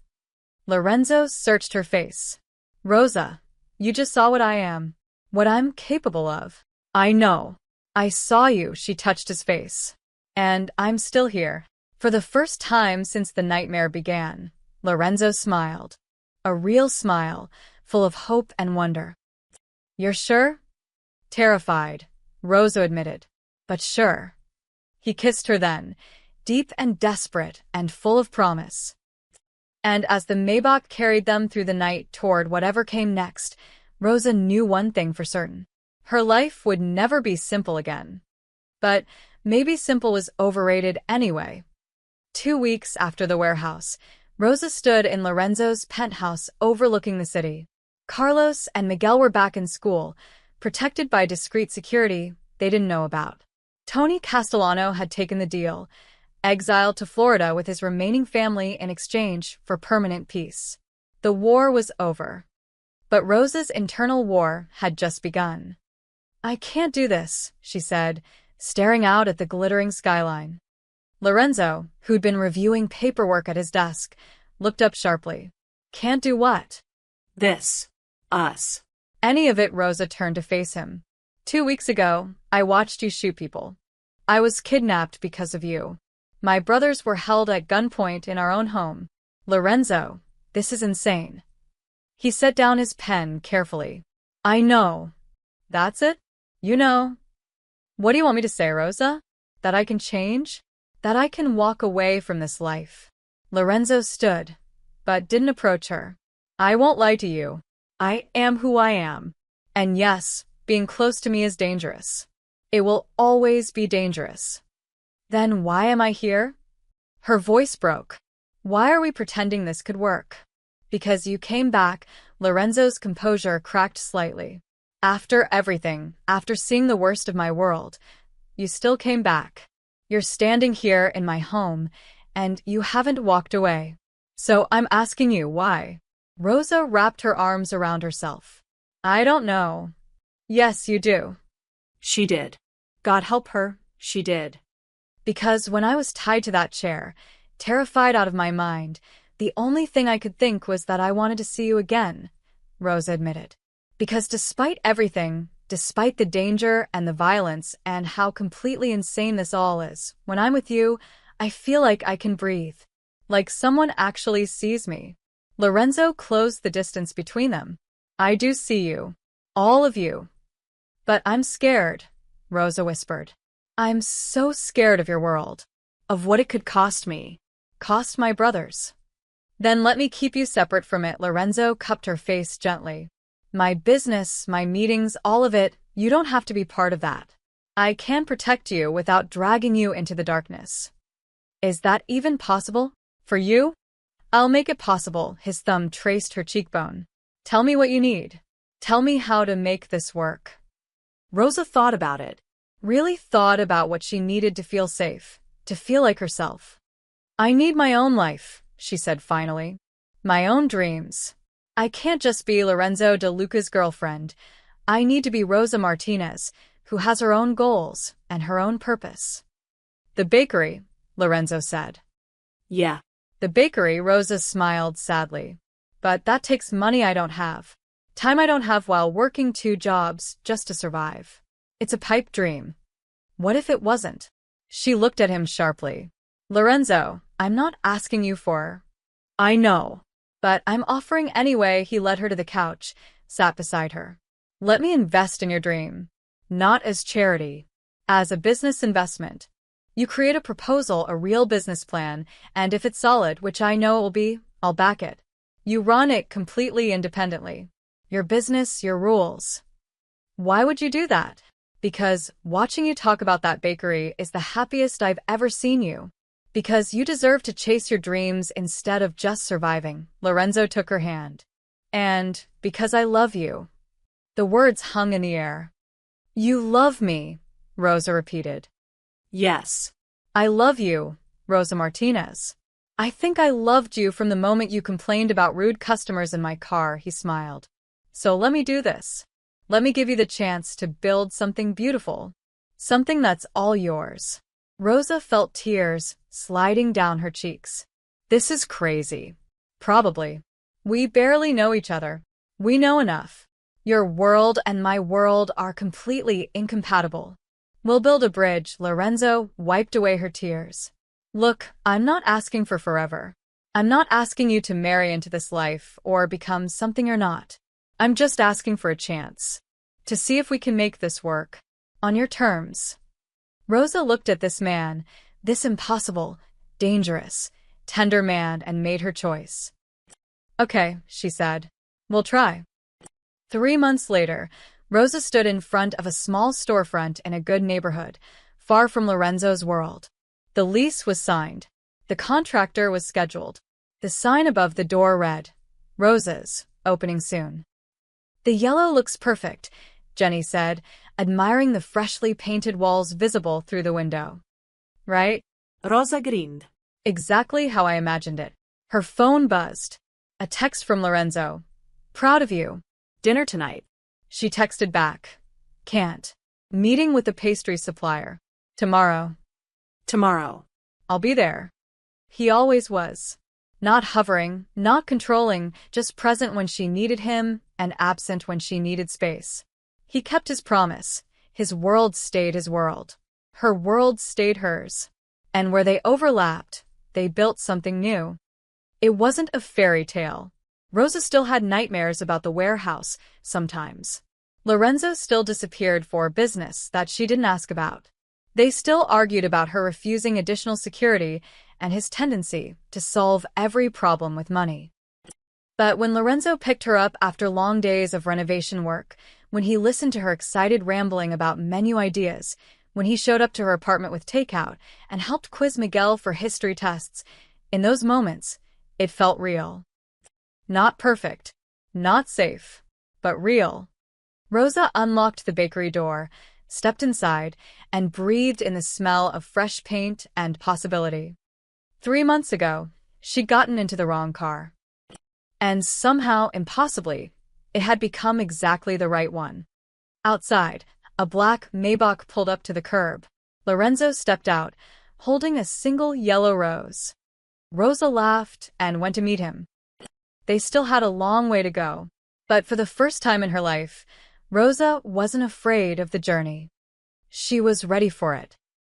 Lorenzo searched her face. Rosa, you just saw what I am. What I'm capable of. I know. I saw you, she touched his face. And I'm still here. For the first time since the nightmare began, Lorenzo smiled. A real smile, full of hope and wonder. You're sure? Terrified, Rosa admitted. But sure. He kissed her then, deep and desperate and full of promise. And as the Maybach carried them through the night toward whatever came next, Rosa knew one thing for certain. Her life would never be simple again. But maybe simple was overrated anyway. 2 weeks after the warehouse, Rosa stood in Lorenzo's penthouse overlooking the city. Carlos and Miguel were back in school, protected by discreet security they didn't know about. Tony Castellano had taken the deal, exiled to Florida with his remaining family in exchange for permanent peace. The war was over. But Rosa's internal war had just begun. I can't do this, she said, staring out at the glittering skyline. Lorenzo, who'd been reviewing paperwork at his desk, looked up sharply. Can't do what? This. Us. Any of it. Rosa turned to face him. 2 weeks ago, I watched you shoot people. I was kidnapped because of you. My brothers were held at gunpoint in our own home. Lorenzo, this is insane. He set down his pen carefully. I know. That's it? You know. What do you want me to say, Rosa? That I can change? That I can walk away from this life? Lorenzo stood, but didn't approach her. I won't lie to you. I am who I am. And yes, being close to me is dangerous. It will always be dangerous. Then why am I here? Her voice broke. Why are we pretending this could work? Because you came back. Lorenzo's composure cracked slightly. After everything, after seeing the worst of my world, you still came back. You're standing here in my home, and you haven't walked away. So I'm asking you why. Rosa wrapped her arms around herself. I don't know. Yes, you do. She did. God help her, she did. Because when I was tied to that chair, terrified out of my mind, the only thing I could think was that I wanted to see you again, Rosa admitted. Because despite everything, despite the danger and the violence and how completely insane this all is, when I'm with you, I feel like I can breathe. Like someone actually sees me. Lorenzo closed the distance between them. I do see you. All of you. But I'm scared, Rosa whispered. I'm so scared of your world. Of what it could cost me. Cost my brothers. Then let me keep you separate from it. Lorenzo cupped her face gently. My business, my meetings, all of it, you don't have to be part of that. I can protect you without dragging you into the darkness. Is that even possible? For you? I'll make it possible. His thumb traced her cheekbone. Tell me what you need. Tell me how to make this work. Rosa thought about it. Really thought about what she needed to feel safe, to feel like herself. I need my own life, she said finally. My own dreams. I can't just be Lorenzo de Luca's girlfriend. I need to be Rosa Martinez, who has her own goals and her own purpose. The bakery, Lorenzo said. Yeah. The bakery, Rosa smiled sadly. But that takes money I don't have. Time I don't have while working 2 jobs just to survive. It's a pipe dream. What if it wasn't? She looked at him sharply. Lorenzo, I'm not asking you for. I know. But I'm offering anyway. He led her to the couch, sat beside her. Let me invest in your dream. Not as charity. As a business investment. You create a proposal, a real business plan, and if it's solid, which I know it will be, I'll back it. You run it completely independently. Your business, your rules. Why would you do that? Because watching you talk about that bakery is the happiest I've ever seen you. Because you deserve to chase your dreams instead of just surviving. Lorenzo took her hand. And because I love you. The words hung in the air. You love me, Rosa repeated. Yes. I love you, Rosa Martinez. I think I loved you from the moment you complained about rude customers in my car, he smiled. So let me do this. Let me give you the chance to build something beautiful. Something that's all yours. Rosa felt tears sliding down her cheeks. This is crazy. Probably. We barely know each other. We know enough. Your world and my world are completely incompatible. We'll build a bridge. Lorenzo wiped away her tears. Look, I'm not asking for forever. I'm not asking you to marry into this life or become something you're not. I'm just asking for a chance. To see if we can make this work. On your terms. Rosa looked at this man, this impossible, dangerous, tender man, and made her choice. Okay, she said. We'll try. 3 months later, Rosa stood in front of a small storefront in a good neighborhood, far from Lorenzo's world. The lease was signed. The contractor was scheduled. The sign above the door read, Rosa's, opening soon. The yellow looks perfect, Jenny said, admiring the freshly painted walls visible through the window. Right? Rosa grinned. Exactly how I imagined it. Her phone buzzed. A text from Lorenzo. Proud of you. Dinner tonight. She texted back. Can't. Meeting with the pastry supplier. Tomorrow. Tomorrow. I'll be there. He always was. Not hovering, not controlling, just present when she needed him and absent when she needed space. He kept his promise. His world stayed his world. Her world stayed hers. And where they overlapped, they built something new. It wasn't a fairy tale. Rosa still had nightmares about the warehouse, sometimes. Lorenzo still disappeared for business that she didn't ask about. They still argued about her refusing additional security and his tendency to solve every problem with money. But when Lorenzo picked her up after long days of renovation work, when he listened to her excited rambling about menu ideas, when he showed up to her apartment with takeout and helped quiz Miguel for history tests, in those moments, it felt real. Not perfect, not safe, but real. Rosa unlocked the bakery door, stepped inside, and breathed in the smell of fresh paint and possibility. 3 months ago, she'd gotten into the wrong car. And somehow, impossibly, it had become exactly the right one. Outside, a black Maybach pulled up to the curb. Lorenzo stepped out, holding a single yellow rose. Rosa laughed and went to meet him. They still had a long way to go, but for the first time in her life, Rosa wasn't afraid of the journey. She was ready for it.